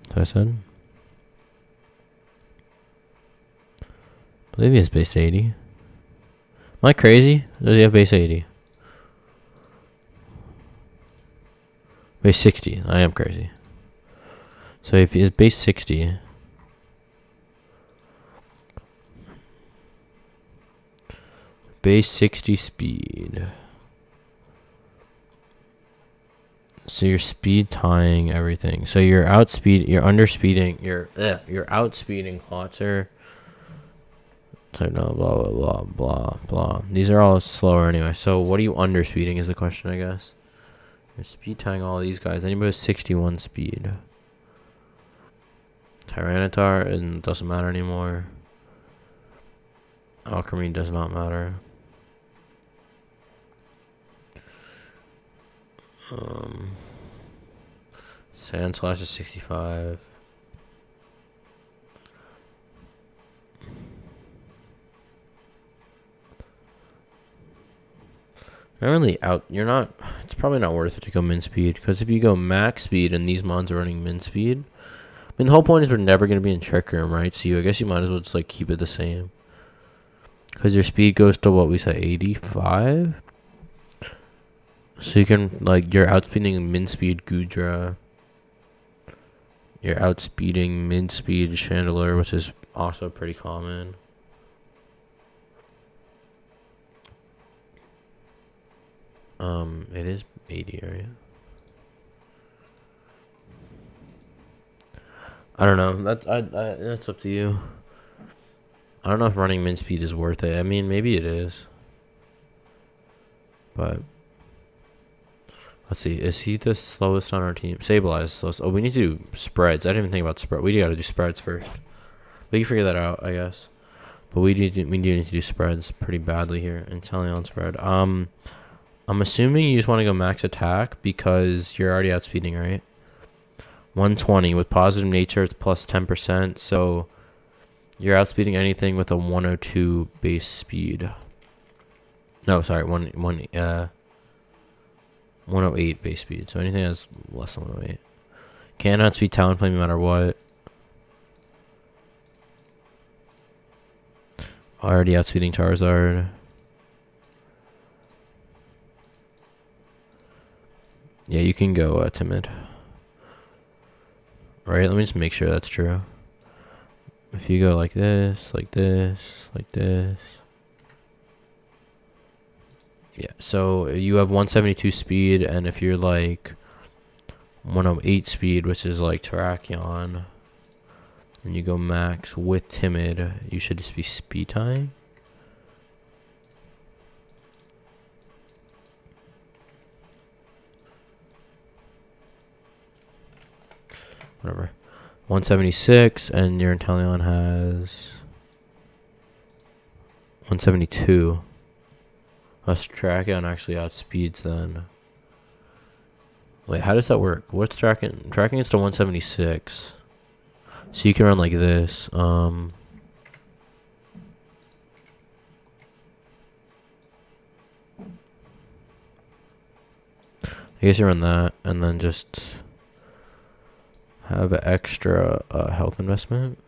That's what I said. I believe he has base 80. Am I crazy? Does he have base 80? Base 60. I am crazy. So if he has base 60, base 60 speed. So you're speed tying everything. So you're underspeeding, you're outspeeding Klotzer. So no, blah blah blah blah blah. These are all slower anyway. So what are you underspeeding is the question, I guess. You're speed tying all these guys. Anybody with 61 speed. Tyranitar, and doesn't matter anymore. Alchemy does not matter. Sand Slash is 65. Not really you're not, it's probably not worth it to go min speed, because if you go max speed and these mons are running min speed, I mean the whole point is we're never going to be in Trick Room, right? So I guess you might as well just like keep it the same, because your speed goes to what we said, 85. So you can, like, you're outspeeding min speed Gudra, you're outspeeding min speed Chandelure, which is also pretty common. It is 80 area. I don't know. That's up to you. I don't know if running min speed is worth it. I mean, maybe it is. But let's see. Is he the slowest on our team? Sableye slowest. Oh, we need to do spreads. I didn't even think about spread. We got to do spreads first. We can figure that out, I guess. But we do need to do spreads pretty badly here. Inteleon spread. I'm assuming you just want to go max attack because you're already outspeeding, right? 120 with positive nature, it's plus 10%. So you're outspeeding anything with a 102 base speed. No, sorry, 108 base speed. So anything that's less than 108. Can't outspeed Talonflame no matter what. Already outspeeding Charizard. Yeah, you can go timid. Right, let me just make sure that's true. If you go like this, like this, like this. Yeah, so you have 172 speed, and if you're like 108 speed, which is like Terrakion, and you go max with timid, you should just be speed tying. Whatever. 176, and your Inteleon has 172. Us Terrakion actually outspeeds then. Wait, how does that work? What's tracking? Tracking is to 176. So you can run like this. I guess you run that, and then just have an extra health investment.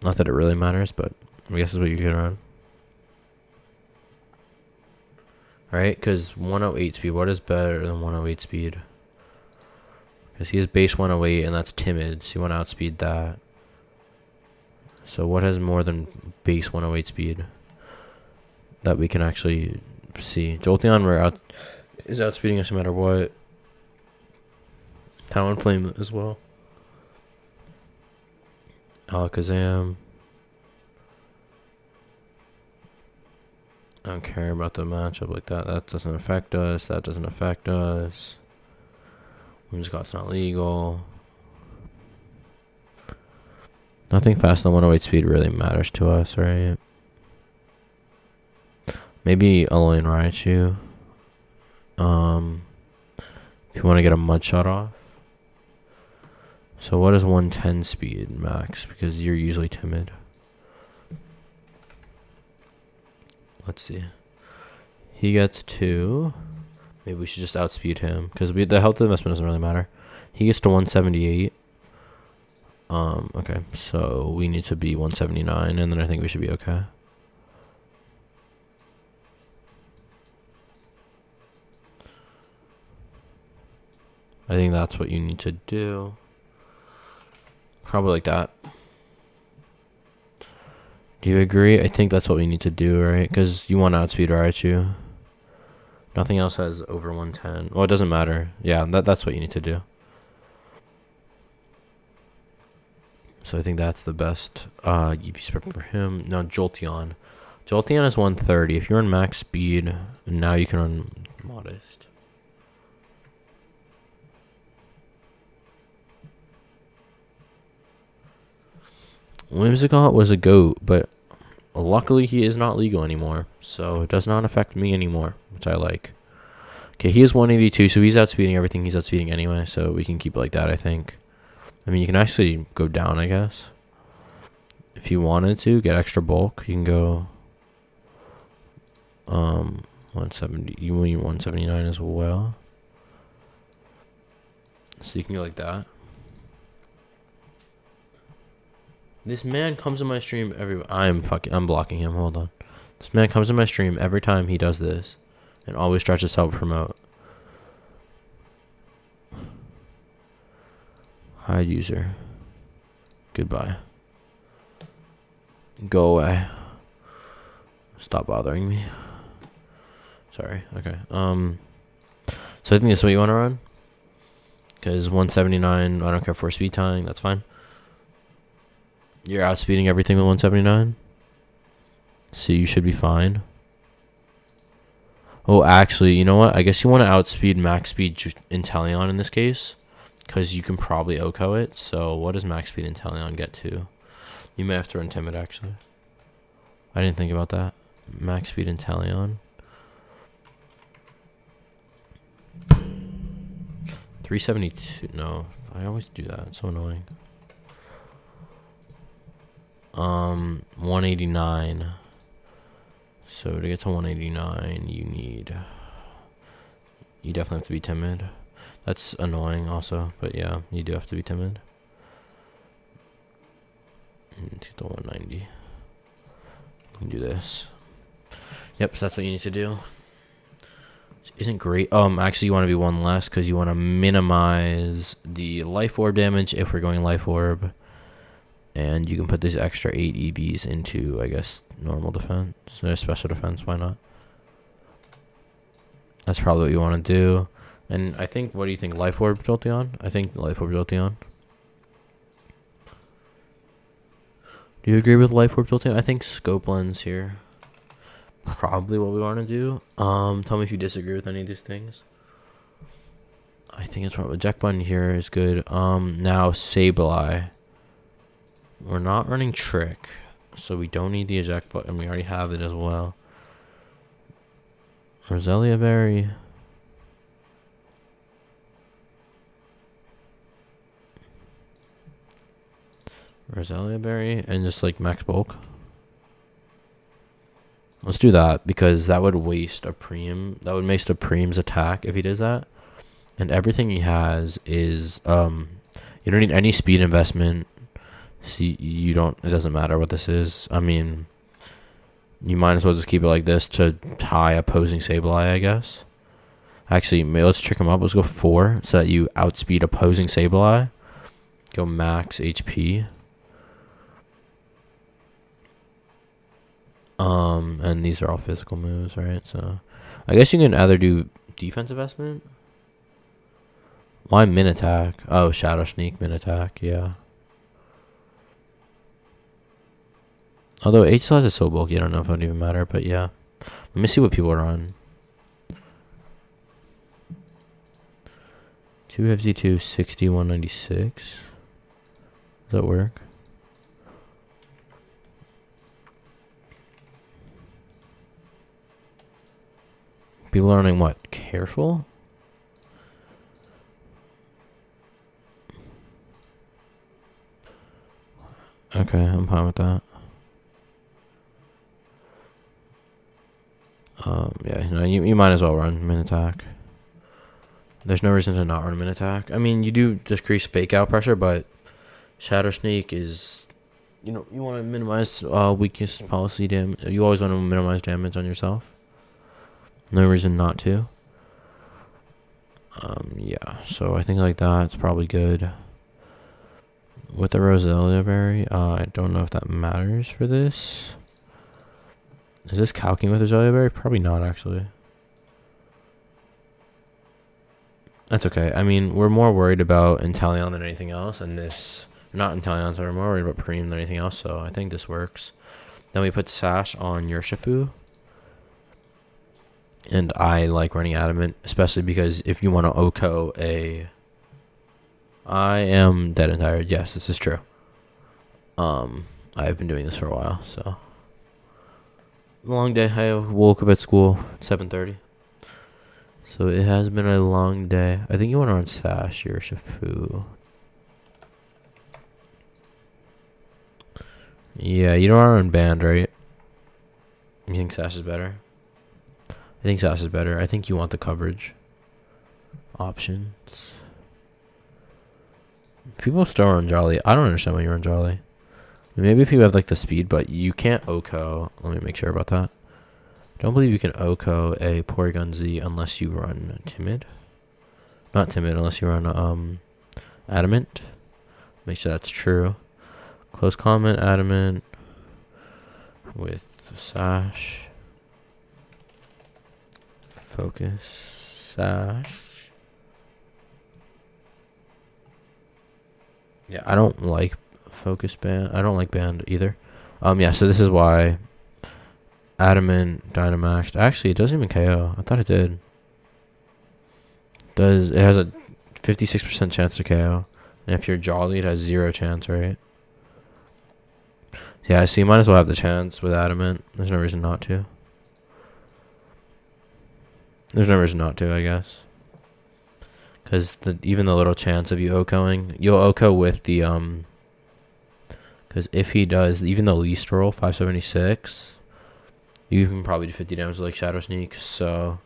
Not that it really matters, but I guess is what you can run. Right? Because 108 speed, what is better than 108 speed? Because he has base 108, and that's timid, so you want to outspeed that. So what has more than base 108 speed that we can actually see? Jolteon is outspeeding us no matter what. Talonflame as well. Alakazam. I don't care about the matchup like that. That doesn't affect us. That doesn't affect us. Whimsicott's not legal. Nothing faster than 108 speed really matters to us, right? Maybe Alolan Raichu. If you want to get a mud shot off. So what is 110 speed max? Because you're usually timid. Let's see. He gets 2. Maybe we should just outspeed him. Because the health investment doesn't really matter. He gets to 178. Okay. So we need to be 179. And then I think we should be okay. I think that's what you need to do. Probably like that. Do you agree? I think that's what we need to do, right? Because you want to outspeed Raichu. Nothing else has over 110. Well, it doesn't matter. Yeah, that's what you need to do. So I think that's the best EV spread for him. Now, Jolteon. Jolteon is 130. If you're on max speed, now you can run modest. Whimsicott was a GOAT, but luckily he is not legal anymore, so it does not affect me anymore, which I like. Okay, he is 182, so he's outspeeding everything he's outspeeding anyway, so we can keep it like that, I think. I mean, you can actually go down, I guess. If you wanted to get extra bulk, you can go 170. You need 179 as well. So you can go like that. This man comes in my stream I'm blocking him. Hold on. This man comes in my stream every time he does this, and always tries to self-promote. Hide user. Goodbye. Go away. Stop bothering me. Sorry. Okay. So I think this is what you want to run. Because 179, I don't care for speed tying. That's fine. You're outspeeding everything with 179. So you should be fine. Oh, actually, you know what? I guess you want to outspeed max speed Inteleon in this case. Because you can probably OHKO it. So what does max speed Inteleon get to? You may have to run Timid, actually. I didn't think about that. Max speed Inteleon. 372. No, I always do that. It's so annoying. 189. So to get to 189, you definitely have to be timid. That's annoying also, but yeah, you do have to be timid. To get to 190. You can do this. Yep, so that's what you need to do. Isn't great. Actually, you want to be one less because you want to minimize the life orb damage if we're going life orb. And you can put these extra 8 EVs into, I guess, normal defense. Or special defense, why not? That's probably what you want to do. And I think, what do you think? Life Orb Jolteon? I think Life Orb Jolteon. Do you agree with Life Orb Jolteon? I think Scope Lens here. Probably what we want to do. Tell me if you disagree with any of these things. I think it's probably Jack Button here is good. Now Sableye. We're not running Trick, so we don't need the eject button. We already have it as well. Roselia Berry. Roselia Berry and just like max bulk. Let's do that, because that would waste a preem. That would waste a preem's attack if he does that. And everything he has is you don't need any speed investment. So you don't. It doesn't matter what this is. I mean, you might as well just keep it like this to tie opposing Sableye, I guess. Actually, let's trick him up. Let's go 4 so that you outspeed opposing Sableye. Go max HP. And these are all physical moves, right? So, I guess you can either do defense investment. Why min attack? Oh, shadow sneak min attack. Yeah. Although H size is so bulky, I don't know if it would even matter. But yeah, let me see what people are on. 252, 60, 196. Does that work? People are running what? Careful? Okay, I'm fine with that. Yeah, you might as well run min attack. There's no reason to not run min attack. I mean, you do decrease fake out pressure, but shadow sneak is, you want to minimize weakness policy damage. You always want to minimize damage on yourself. No reason not to. Yeah, so I think like that's probably good. With the Roselia berry, I don't know if that matters for this. Is this calcing with Roselia berry? Probably not, actually. That's okay. I mean, we're more worried about Inteleon than anything else, and this... Not Inteleon, so we're more worried about Preem than anything else, so I think this works. Then we put Sash on Urshifu. And I like running Adamant, especially because if you want to OHKO a... I am dead and tired. Yes, this is true. I've been doing this for a while, so... Long day. I woke up at school at 7:30. So it has been a long day. I think you want to run Sash, Urshifu. Yeah, you don't want to run Band, right? You think Sash is better? I think Sash is better. I think you want the coverage options. People still run Jolly. I don't understand why you run Jolly. Maybe if you have like the speed, but you can't OHKO. Let me make sure about that. Don't believe you can OHKO a Porygon Z unless you run Timid. Not Timid, unless you run Adamant. Make sure that's true. Close comment, Adamant with Sash. Focus, Sash. Yeah, I don't like Focus Band. I don't like Band either. Yeah, so this is why Adamant Dynamaxed. Actually, it doesn't even KO. I thought it did. It has a 56% chance to KO. And if you're Jolly, it has 0 chance, right? Yeah, so you might as well have the chance with Adamant. There's no reason not to. There's no reason not to, I guess. Because even the little chance of you OHKOing, you'll OHKO with the, because if he does, even the least roll, 576, you can probably do 50 damage with like Shadow Sneak, so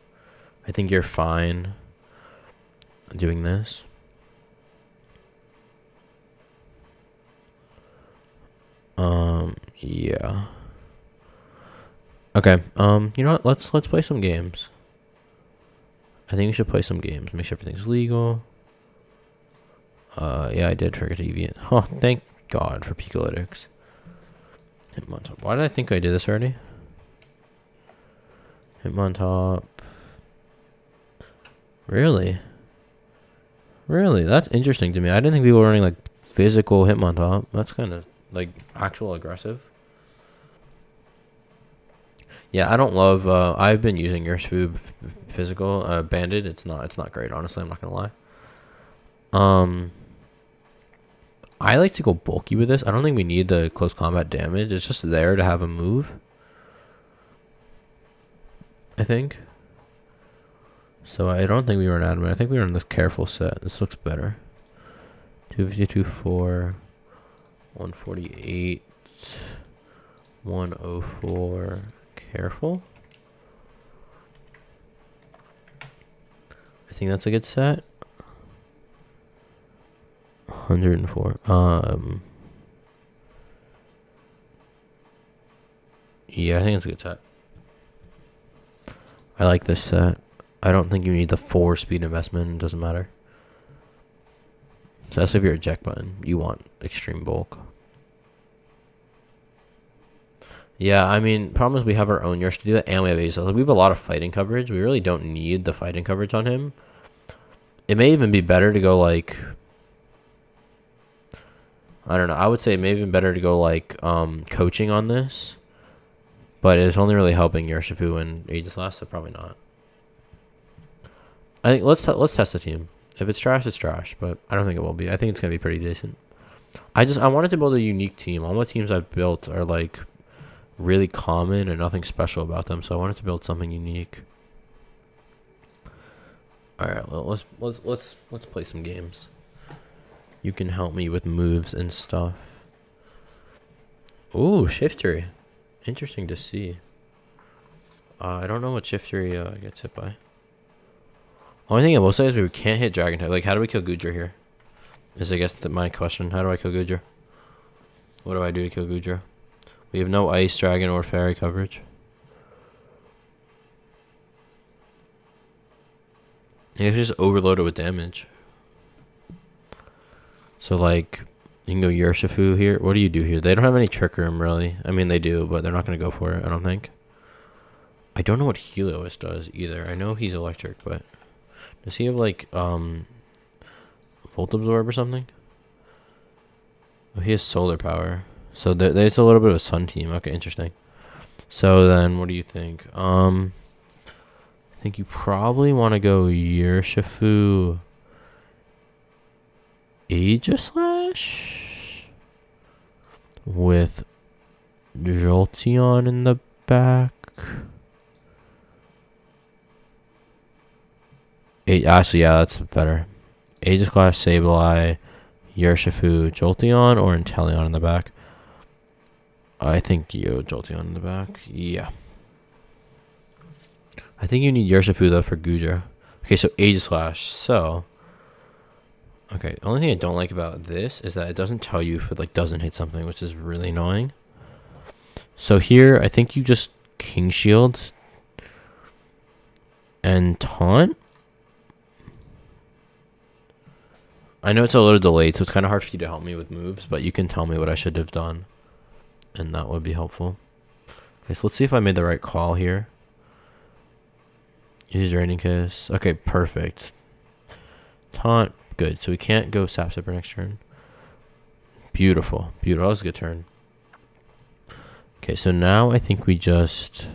I think you're fine doing this. Yeah. Okay, you know what, let's play some games. I think we should play some games. Make sure everything's legal. Yeah, I did forget to deviant. Oh, thank God for Picolytics. Hitmontop. Why did I think I did this already? Hitmontop. Really? Really? That's interesting to me. I didn't think people were running like physical Hitmontop. That's kind of like actual aggressive. Yeah, I don't love. I've been using Urshifu physical banded. It's not great, honestly. I'm not gonna lie. I like to go bulky with this. I don't think we need the close combat damage. It's just there to have a move, I think. So I don't think we run Adamant. I think we run this careful set. This looks better. 252, 4, 148, 104, Careful. I think that's a good set. 104. Yeah, I think it's a good set. I like this set. I don't think you need the 4 speed investment. It doesn't matter. So that's if you're a eject button. You want extreme bulk. Yeah, I mean, problem is we have our own Yersh to do that, and we have Ace. We have a lot of fighting coverage. We really don't need the fighting coverage on him. It may even be better to go like, I don't know. I would say it may even better to go like coaching on this, but it's only really helping Urshifu and Aegislash, so probably not. I think let's test the team. If it's trash, it's trash, but I don't think it will be. I think it's gonna be pretty decent. I wanted to build a unique team. All the teams I've built are like really common and nothing special about them, so I wanted to build something unique. All right, well, let's play some games. You can help me with moves and stuff. Ooh, Shiftry. Interesting to see. I don't know what Shiftry gets hit by. Only thing I will say is we can't hit Dragon type. Like, how do we kill Goodra here? Is I guess my question. How do I kill Goodra? What do I do to kill Goodra? We have no Ice, Dragon, or Fairy coverage. You can just overload it with damage. So, like, you can go Urshifu here. What do you do here? They don't have any Trick Room, really. I mean, they do, but they're not going to go for it, I don't think. I don't know what Helios does, either. I know he's electric, but... Does he have, like, Volt Absorb or something? Oh, he has Solar Power. So, it's a little bit of a Sun team. Okay, interesting. So, then, what do you think? I think you probably want to go Urshifu... Aegislash with Jolteon in the back. Actually, yeah, that's better. Aegislash, Sableye, Urshifu, Jolteon, or Inteleon in the back. I think Jolteon in the back. Yeah. I think you need Urshifu though for Goodra. Okay, so Aegislash. So. Okay, the only thing I don't like about this is that it doesn't tell you if it like doesn't hit something, which is really annoying. So here, I think you just King Shield and taunt. I know it's a little delayed, so it's kind of hard for you to help me with moves, but you can tell me what I should have done, and that would be helpful. Okay, so let's see if I made the right call here. Use Draining Kiss. Okay, perfect. Taunt. Good. So we can't go Sap Sipper next turn. Beautiful. Beautiful. That was a good turn. Okay, so now I think we just...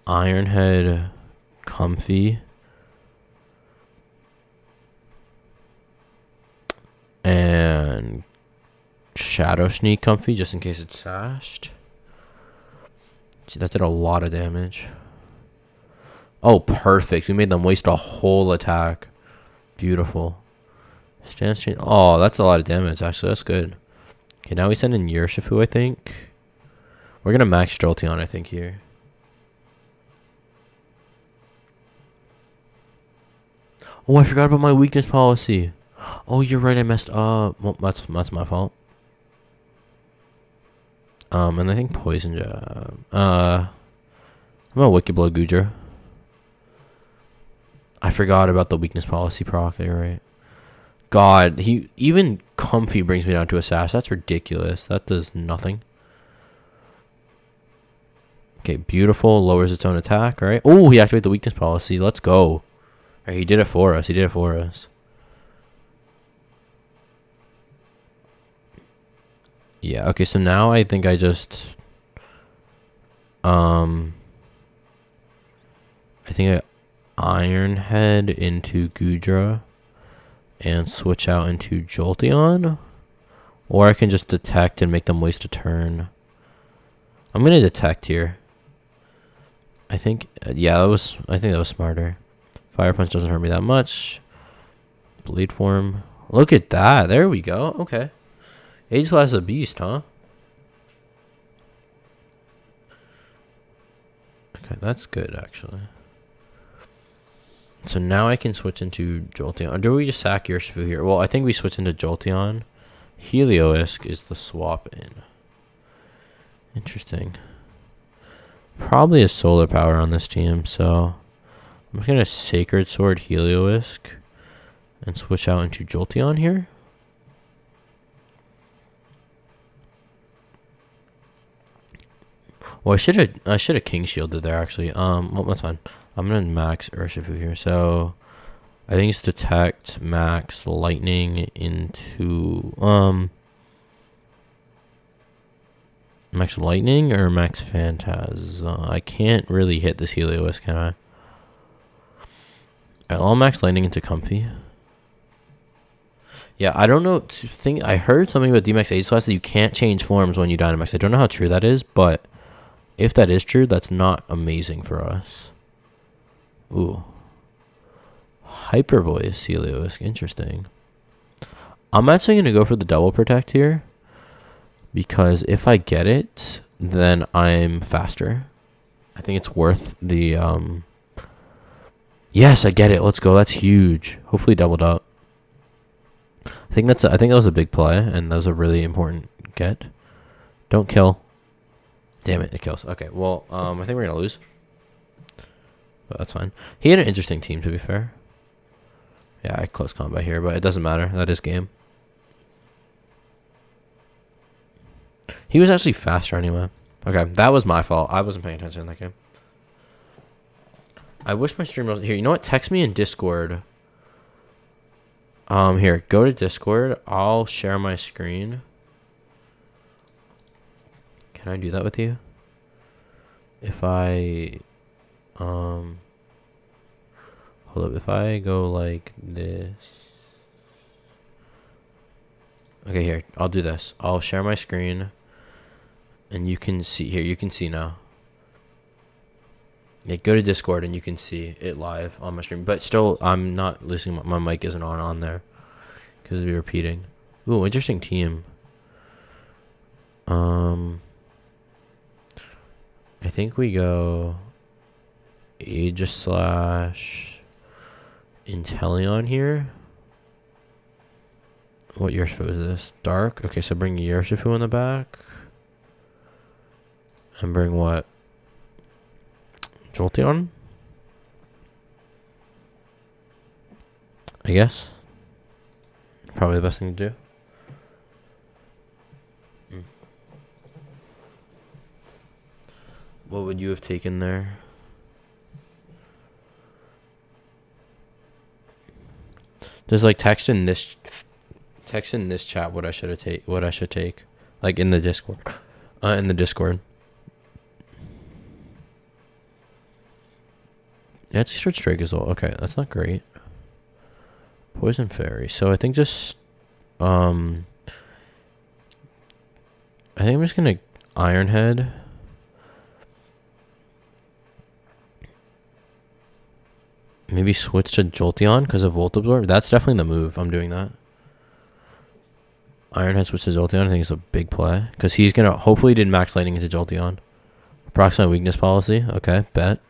Ironhead Comfy. And Shadow Sneak Comfy, just in case it's sashed. See, that did a lot of damage. Oh, perfect. We made them waste a whole attack. Beautiful. Stance chain. Oh, that's a lot of damage, actually. That's good. Okay, now we send in Urshifu, I think. We're going to max Jolteon, I think, here. Oh, I forgot about my weakness policy. Oh, you're right. I messed up. Well, that's my fault. And I think Poison Jab. I'm gonna Wicked Blow Goodra. I forgot about the weakness policy proc. You're right. God, even Comfy brings me down to a sash. That's ridiculous. That does nothing. Okay, beautiful. Lowers its own attack. All right. Oh, he activated the weakness policy. Let's go. All right, he did it for us. He did it for us. Yeah, okay, so now I think I just I think I Iron Head into Goodra and switch out into Jolteon, or I can just detect and make them waste a turn. I'm gonna detect here. I think yeah, I think that was smarter. Fire Punch doesn't hurt me that much. Bleed Form. Look at that. There we go. Okay. Ageless a beast, huh? Okay, that's good, actually. So now I can switch into Jolteon. Or do we just sack Urshifu here? Well, I think we switch into Jolteon. Heliolisk is the swap in. Interesting. Probably a solar power on this team, so I'm just going to Sacred Sword Heliolisk and switch out into Jolteon here. Well, I should have King Shielded there actually. Well, that's fine. I'm gonna max Urshifu here. So I think it's detect, max lightning into max lightning or max Phantaz. I can't really hit this Heliolisk, can I? I'll max lightning into Comfy. Yeah, I don't know. I heard something about DMAX Ageless that you can't change forms when you Dynamax. I don't know how true that is, but if that is true, that's not amazing for us. Ooh. Hyper Voice Heliolisk. Interesting. I'm actually going to go for the double protect here. Because if I get it, then I'm faster. I think it's worth the... Yes, I get it. Let's go. That's huge. Hopefully doubled up. I think that was a big play, and that was a really important get. Don't kill. Damn it, it kills. Okay, well, I think we're gonna lose. But that's fine. He had an interesting team, to be fair. Yeah, I close combat here, but it doesn't matter. That is game. He was actually faster anyway. Okay, that was my fault. I wasn't paying attention in that game. I wish my stream wasn't here. You know what? Text me in Discord. Here, go to Discord. I'll share my screen. Can I do that with you? If I, hold up. If I go like this. Okay, here. I'll do this. I'll share my screen. And you can see here. You can see now. Yeah, go to Discord and you can see it live on my stream. But still, I'm not listening. My mic isn't on there because it'll be repeating. Ooh, interesting team. I think we go Aegis / Inteleon here. What Urshifu is this? Dark? Okay, so bring Urshifu in the back. And bring what? Jolteon? I guess. Probably the best thing to do. What would you have taken there? There's like text in this chat what I should take. Like in the Discord. In the Discord. Yeah, it's Start Drake as well. Okay, that's not great. Poison Fairy. So I think just I think I'm just gonna Iron Head. Maybe switch to Jolteon because of Volt Absorb. That's definitely the move. I'm doing that. Iron Head switch to Jolteon. I think it's a big play because he's gonna hopefully did max lightning into Jolteon. Approximate weakness policy. Okay, bet.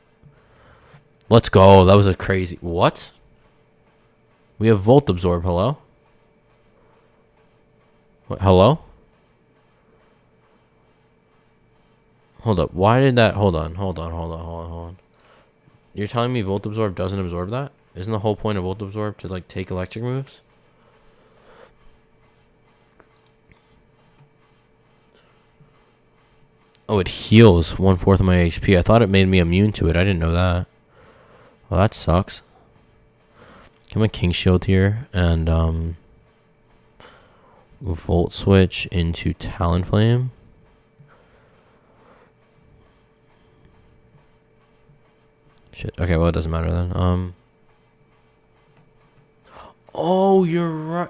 Let's go. That was a crazy... What? We have Volt Absorb. Hello? What? Hello? Hold up. Why did that... Hold on. You're telling me Volt Absorb doesn't absorb that? Isn't the whole point of Volt Absorb to, like, take electric moves? Oh, it heals 1/4 of my HP. I thought it made me immune to it. I didn't know that. Well, that sucks. I'm a King Shield here and Volt Switch into Talonflame. Shit. Okay, well it doesn't matter then. Oh, you're right.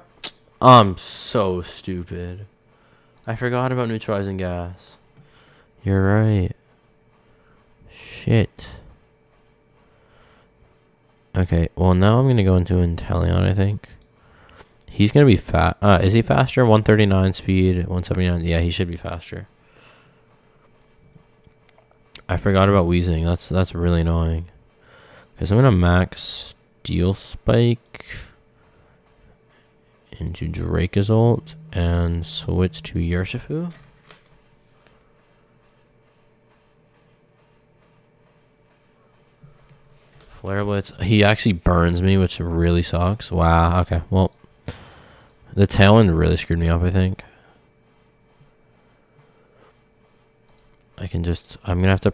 I'm so stupid. I forgot about neutralizing gas. You're right. Shit. Okay, well now I'm gonna go into Inteleon, I think. He's gonna be fat. Is he faster? 139 speed, 179. Yeah, he should be faster. I forgot about wheezing. That's really annoying. Okay, so I'm gonna max Steel Spike into Dracozolt and switch to Urshifu. Flare Blitz. He actually burns me, which really sucks. Wow. Okay. Well, the Talon really screwed me up, I think. I'm gonna have to.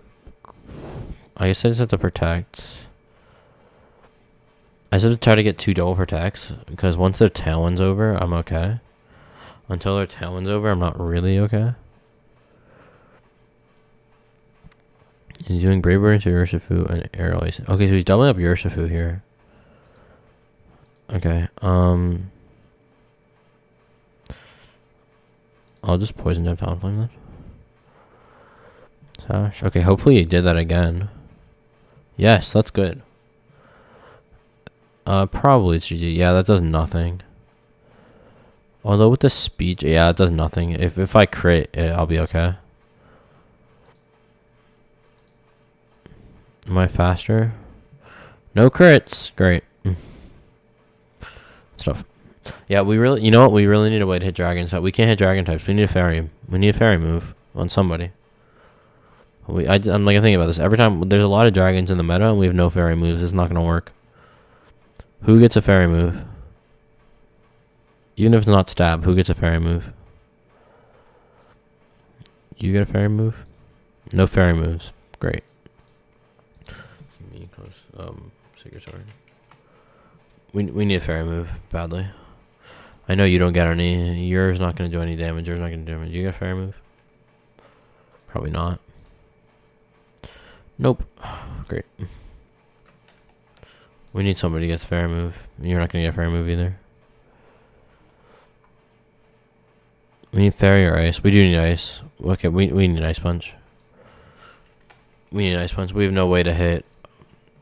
I guess I just have to protect. I just have to try to get 2 double protects, because once their Talon's over, I'm okay. Until their Talon's over, I'm not really okay. He's doing Brave Bird into Urshifu and Aerial Ace. Okay, so he's doubling up Urshifu here. Okay, I'll just Poison Jab Talonflame then. Sash. Okay, hopefully he did that again. Yes, that's good. Probably it's GG. Yeah, that does nothing. Although with the speech, yeah, it does nothing. If I crit it, I'll be okay. Am I faster? No crits. Great. Stuff. Yeah, we really, you know what? We really need a way to hit dragons. We can't hit dragon types. We need a fairy. We need a fairy move on somebody. I'm thinking about this. Every time there's a lot of dragons in the meta and we have no fairy moves, it's not going to work. Who gets a fairy move? Even if it's not stab, who gets a fairy move? You get a fairy move? No fairy moves. Great. Secret Sword. We need a fairy move badly. I know you don't get any. Yours not going to do any damage. Yours not going to do damage. You get a fairy move? Probably not. Nope. Great. We need somebody to get a fairy move. You're not going to get a fairy move either. We need fairy or ice. We do need ice. Okay, we need ice punch. We need ice punch. We have no way to hit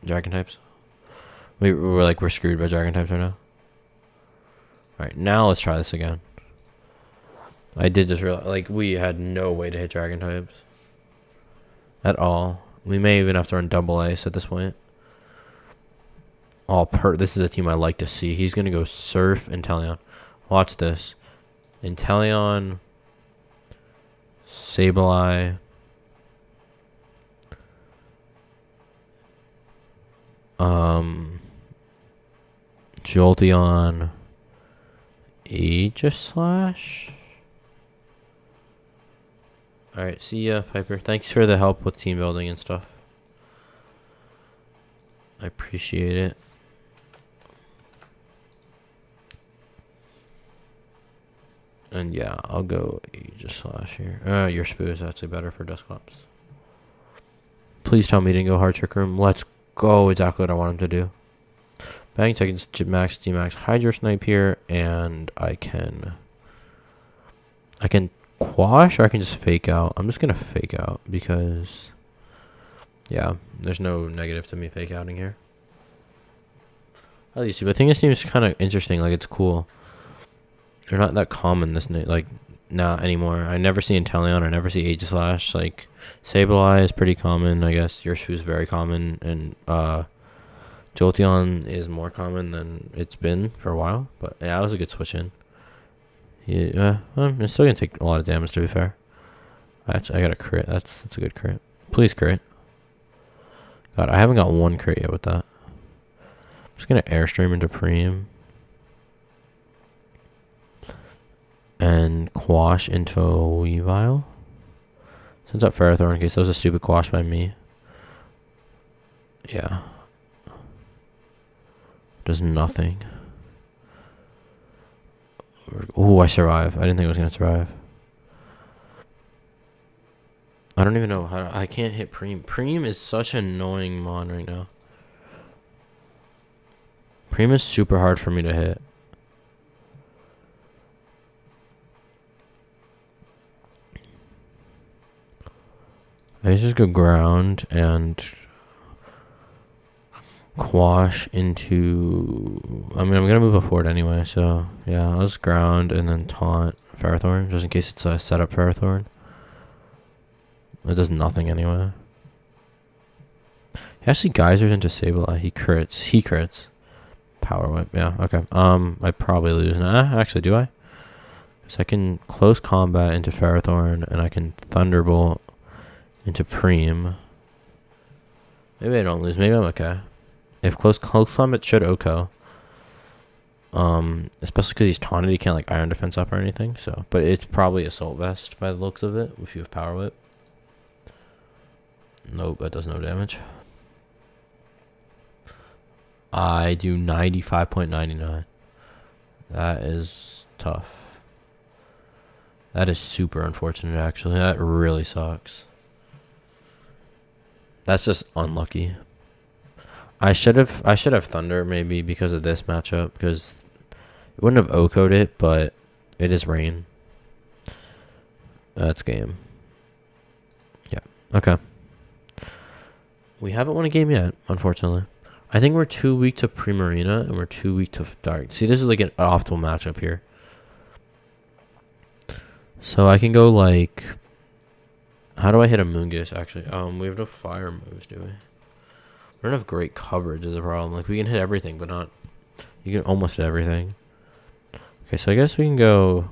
dragon types. We're screwed by dragon types right now. Alright, now let's try this again. I did just realize, we had no way to hit dragon types. At all. We may even have to run double ice at this point. This is a team I like to see. He's going to go Surf Inteleon. Watch this. Inteleon, Sableye, Jolteon, Aegislash. Alright, see ya, Piper. Thanks for the help with team building and stuff. I appreciate it. And yeah, I'll go Aegislash here. Urshifu is actually better for Dusclops. Please tell me to go Hard Trick Room. Let's go. Exactly what I want him to do. Bang, so I can max, D-max, Hydro Snipe here, and I can quash, or I can just fake out. I'm just gonna fake out because, yeah, there's no negative to me fake outing here. At least, but I think this team is kind of interesting. Like, it's cool. They're not that common anymore. I never see Inteleon. I never see Aegislash. Like, Sableye is pretty common, I guess. Urshifu is very common, and Jolteon is more common than it's been for a while. But yeah, that was a good switch in. Yeah, it's still gonna take a lot of damage, to be fair. I got a crit. That's a good crit. Please crit. God, I haven't got one crit yet with that. I'm just gonna Airstream into Preem. And Quash into Weavile. Sends up Ferrothorn in case that was a stupid Quash by me. Yeah. Does nothing. Oh, I survive. I didn't think I was going to survive. I don't even know how I can't hit Preem. Preem is such an annoying mon right now. Preem is super hard for me to hit. I just go ground and Quash into... I mean, I'm going to move a fort anyway, so... Yeah, I'll just ground and then taunt Ferrothorn, just in case it's a setup Ferrothorn. It does nothing anyway. He actually geysers into Sableye. He crits. Power Whip, yeah, okay. I probably lose. Nah, actually, do I? Because I can close combat into Ferrothorn, and I can Thunderbolt into Preem. Maybe I don't lose. Maybe I'm okay. If close combat should OHKO. Especially because he's taunted, he can't like Iron Defense up or anything. So, but it's probably Assault Vest by the looks of it. If you have Power Whip. Nope, that does no damage. I do 95.99. That is tough. That is super unfortunate, actually. That really sucks. That's just unlucky. I should have Thunder maybe because of this matchup, because it wouldn't have OHKO'd it, but it is rain. That's game. Yeah. Okay. We haven't won a game yet, unfortunately. I think we're too weak to Primarina and we're too weak to Dark. See, this is like an optimal matchup here. So I can go like... How do I hit a Moongus, actually? We have no fire moves, do we? We don't have great coverage is the problem. Like, we can hit everything, but not... You can almost hit everything. Okay, so I guess we can go...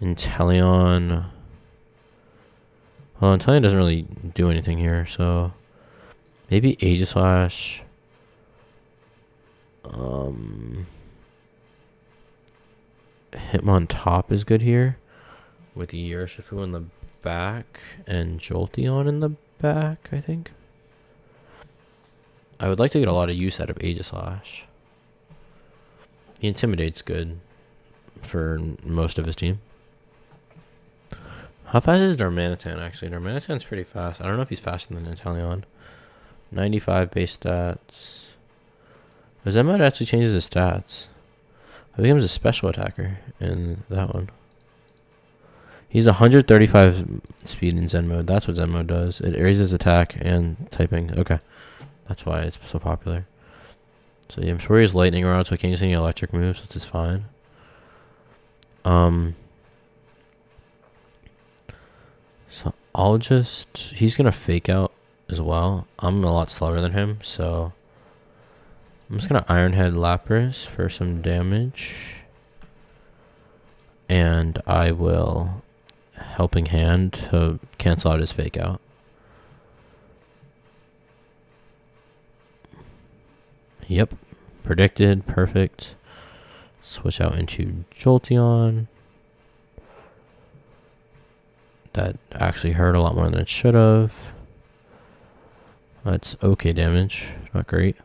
Inteleon... Well, Inteleon doesn't really do anything here, so... Maybe Aegislash. Hitmontop is good here. With the Urshifu in the back and Jolteon in the back, I think. I would like to get a lot of use out of Aegislash. He intimidates good for most of his team. How fast is Darmanitan, actually? Darmanitan's pretty fast. I don't know if he's faster than Inteleon. 95 base stats. Zenmode actually changes his stats. He becomes a special attacker in that one. He's 135 speed in Zen mode. That's what Zen mode does. It raises attack and typing. Okay. That's why it's so popular. So yeah, I'm sure he has lightning around, so I can't use any electric moves, which is fine. So I'll just... He's going to fake out as well. I'm a lot slower than him, so... I'm just going to Iron Head Lapras for some damage. And I will Helping Hand to cancel out his fake out. Yep. Predicted. Perfect. Switch out into Jolteon. That actually hurt a lot more than it should have. That's okay damage. Not great.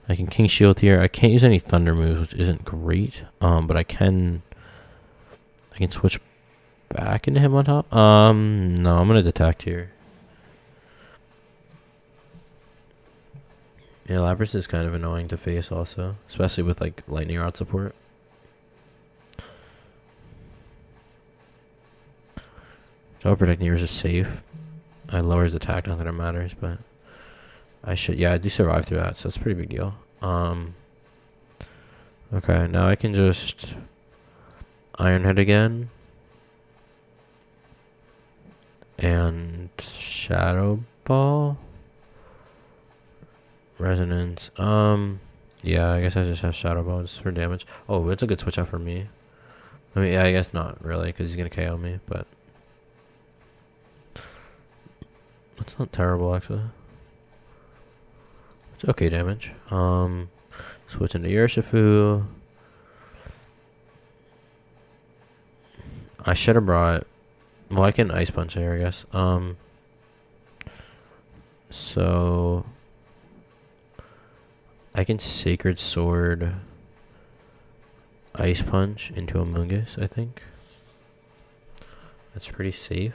I can King Shield here. I can't use any Thunder moves, which isn't great. But I can switch back into him on top. No, I'm gonna detect here. Yeah, Lapras is kind of annoying to face also, especially with like lightning rod support. So Protect Nears is safe. I lower his attack, not that it matters, but I should, yeah, I do survive through that, so it's a pretty big deal. Okay, now I can just Iron Head again. And Shadow Ball. Resonance. Yeah, I guess I just have Shadow Ball just for damage. Oh, it's a good switch out for me. I mean, yeah, I guess not really, because he's going to KO me, but... It's not terrible, actually. It's okay damage. Switch into Urshifu. I should have brought... Well, I can Ice Punch here, I guess. So... I can Sacred Sword Ice Punch into a Mungus, I think. That's pretty safe.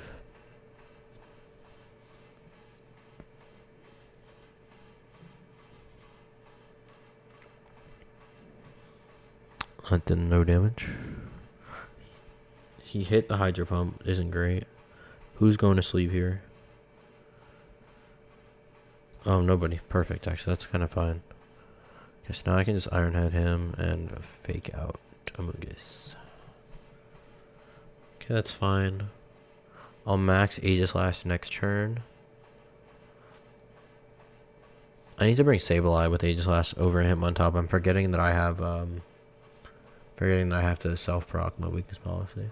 That did no damage. He hit the Hydro Pump. Isn't great. Who's going to sleep here? Oh, nobody. Perfect, actually. That's kind of fine. Okay, so now I can just Iron Head him and fake out Amogus. Okay, that's fine. I'll max Aegislash next turn. I need to bring Sableye with Aegislash over him on top. I'm forgetting that I have to self-proc my weakness policy.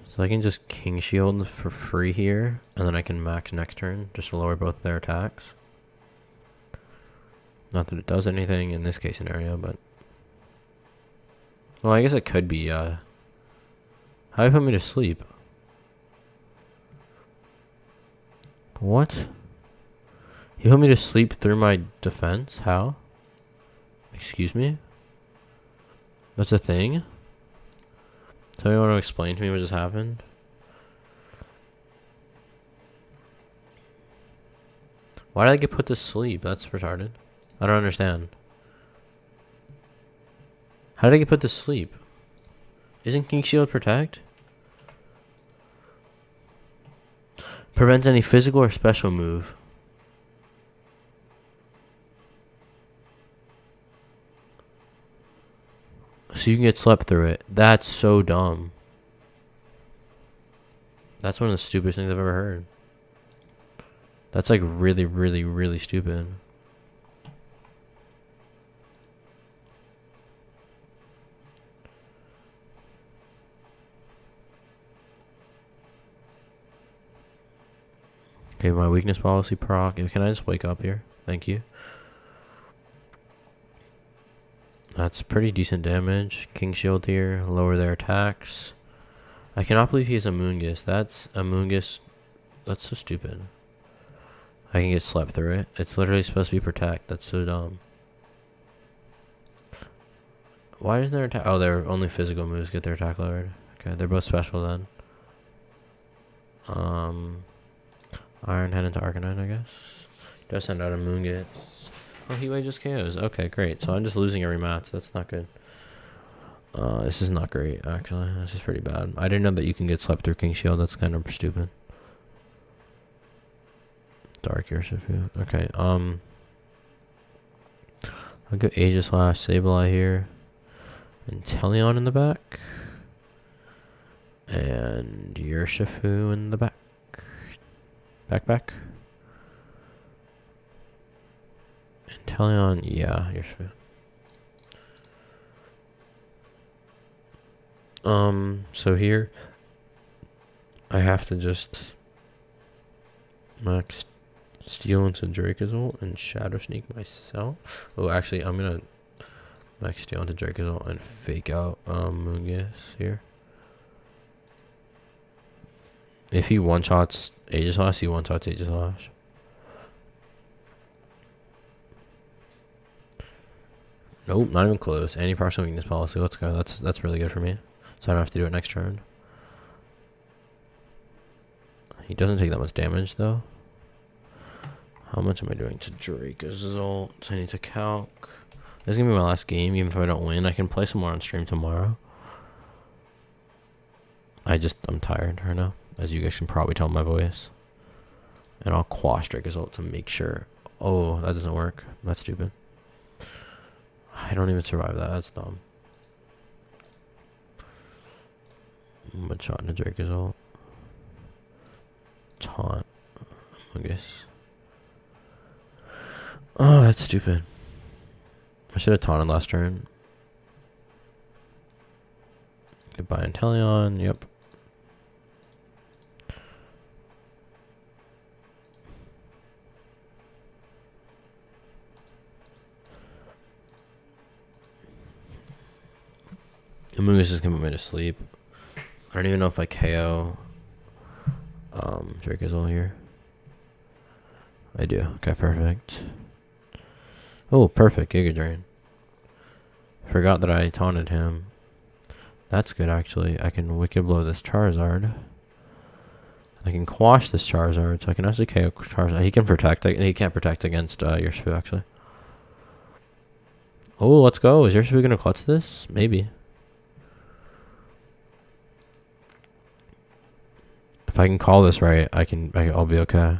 So I can just King Shield for free here, and then I can max next turn, just to lower both their attacks. Not that it does anything in this case scenario, but... Well, I guess it could be, How do you put me to sleep? What? You put me to sleep through my defense? How? Excuse me? That's a thing? So you want to explain to me what just happened? Why did I get put to sleep? That's retarded. I don't understand. How did I get put to sleep? Isn't King Shield protect? Prevents any physical or special move. So you can get slept through it. That's so dumb. That's one of the stupidest things I've ever heard. That's like really, really, really stupid. Okay, my weakness policy proc. Can I just wake up here? Thank you. That's pretty decent damage. King Shield here. Lower their attacks. I cannot believe he has a Moongus. That's a Moongus. That's so stupid. I can get slept through it. It's literally supposed to be protect. That's so dumb. Why doesn't their attack... Oh, their only physical moves get their attack lowered. Okay, they're both special then. Iron Head into Arcanine, I guess. Does send out a Moongus. Oh, Heatwave just KOs. Okay, great. So I'm just losing every match. That's not good. This is not great, actually. This is pretty bad. I didn't know that you can get slept through King Shield. That's kind of stupid. Dark Urshifu. Okay, I'll go Aegislash, Sableye here. And Teleon in the back. And Urshifu in the back. Back. And Teleon, yeah, Urshifu. So here, I have to just max Steel into Dracovish and Shadow Sneak myself. Oh, actually, I'm gonna max Steel into Dracovish and fake out Moongus here. If he one-shots Aegislash, he one-shots Aegislash. Nope, not even close. Anti-partial weakness policy. Let's go. That's really good for me. So I don't have to do it next turn. He doesn't take that much damage though. How much am I doing to Dracovish? I need to calc. This is gonna be my last game. Even if I don't win, I can play some more on stream tomorrow. I'm tired right now, as you guys can probably tell my voice. And I'll quash Dracovish to make sure. Oh, that doesn't work. That's stupid. I don't even survive that. That's dumb. One shot into Dracovish. Taunt. I guess. Oh, that's stupid. I should have taunted last turn. Goodbye, Inteleon. Yep. Amogus is gonna put me to sleep. I don't even know if I KO Dracovish here. I do. Okay, perfect. Oh, perfect. Giga Drain. Forgot that I taunted him. That's good, actually. I can Wicked Blow this Charizard. I can quash this Charizard, so I can actually KO Charizard. He can protect. He can't protect against Urshifu, actually. Oh, let's go. Is Urshifu going to clutch this? Maybe. If I can call this right, I'll be okay.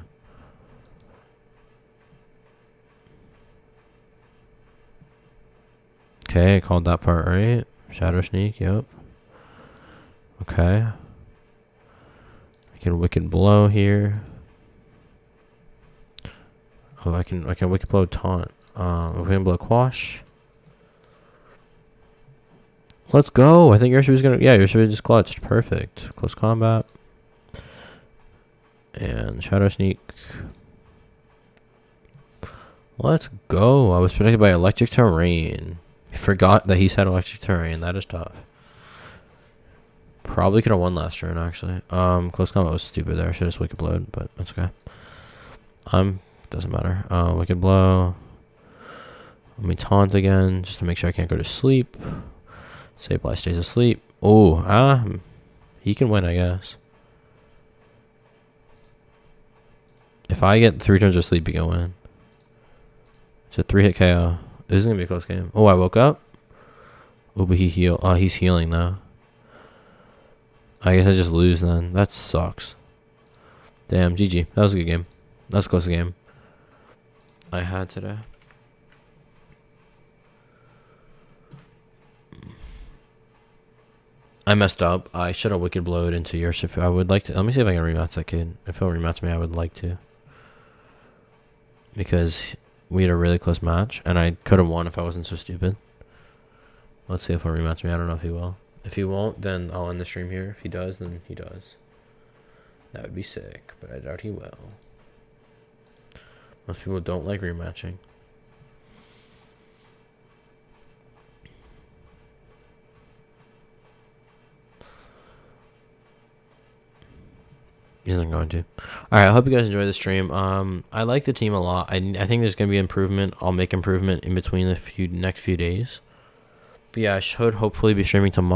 Okay, I called that part right. Shadow Sneak, yep. Okay. I can Wicked Blow here. Oh, I can Wicked Blow Taunt. Wicked Blow Quash. Let's go. I think Urshifu's gonna. Yeah, Urshifu just clutched. Perfect. Close combat. And Shadow Sneak. Let's go. I was protected by Electric Terrain. Forgot that he's had Electric Terrain. That is tough. Probably could have won last turn, actually. Close combat was stupid there. I should have Wicked Blowed, but that's okay. Doesn't matter. Wicked Blow. Let me taunt again, just to make sure I can't go to sleep. Sableye stays asleep. Oh, he can win, I guess. If I get 3 turns of sleep, he can win. It's a 3-hit KO. This is gonna be a close game. Oh, I woke up. Oh, but he's healing though. I guess I just lose then. That sucks. Damn, GG. That was a good game. That was a close game I had today. I messed up. I should have Wicked Blowed into Urshifu. I would like to. Let me see if I can rematch that kid. If he'll rematch me, I would like to. Because we had a really close match, and I could have won if I wasn't so stupid. Let's see if he'll rematch me. I don't know if he will. If he won't, then I'll end the stream here. If he does, then he does. That would be sick, but I doubt he will. Most people don't like rematching. He's not going to. Alright, I hope you guys enjoy the stream. I like the team a lot. I think there's going to be improvement. I'll make improvement in between the next few days. But yeah, I should hopefully be streaming tomorrow.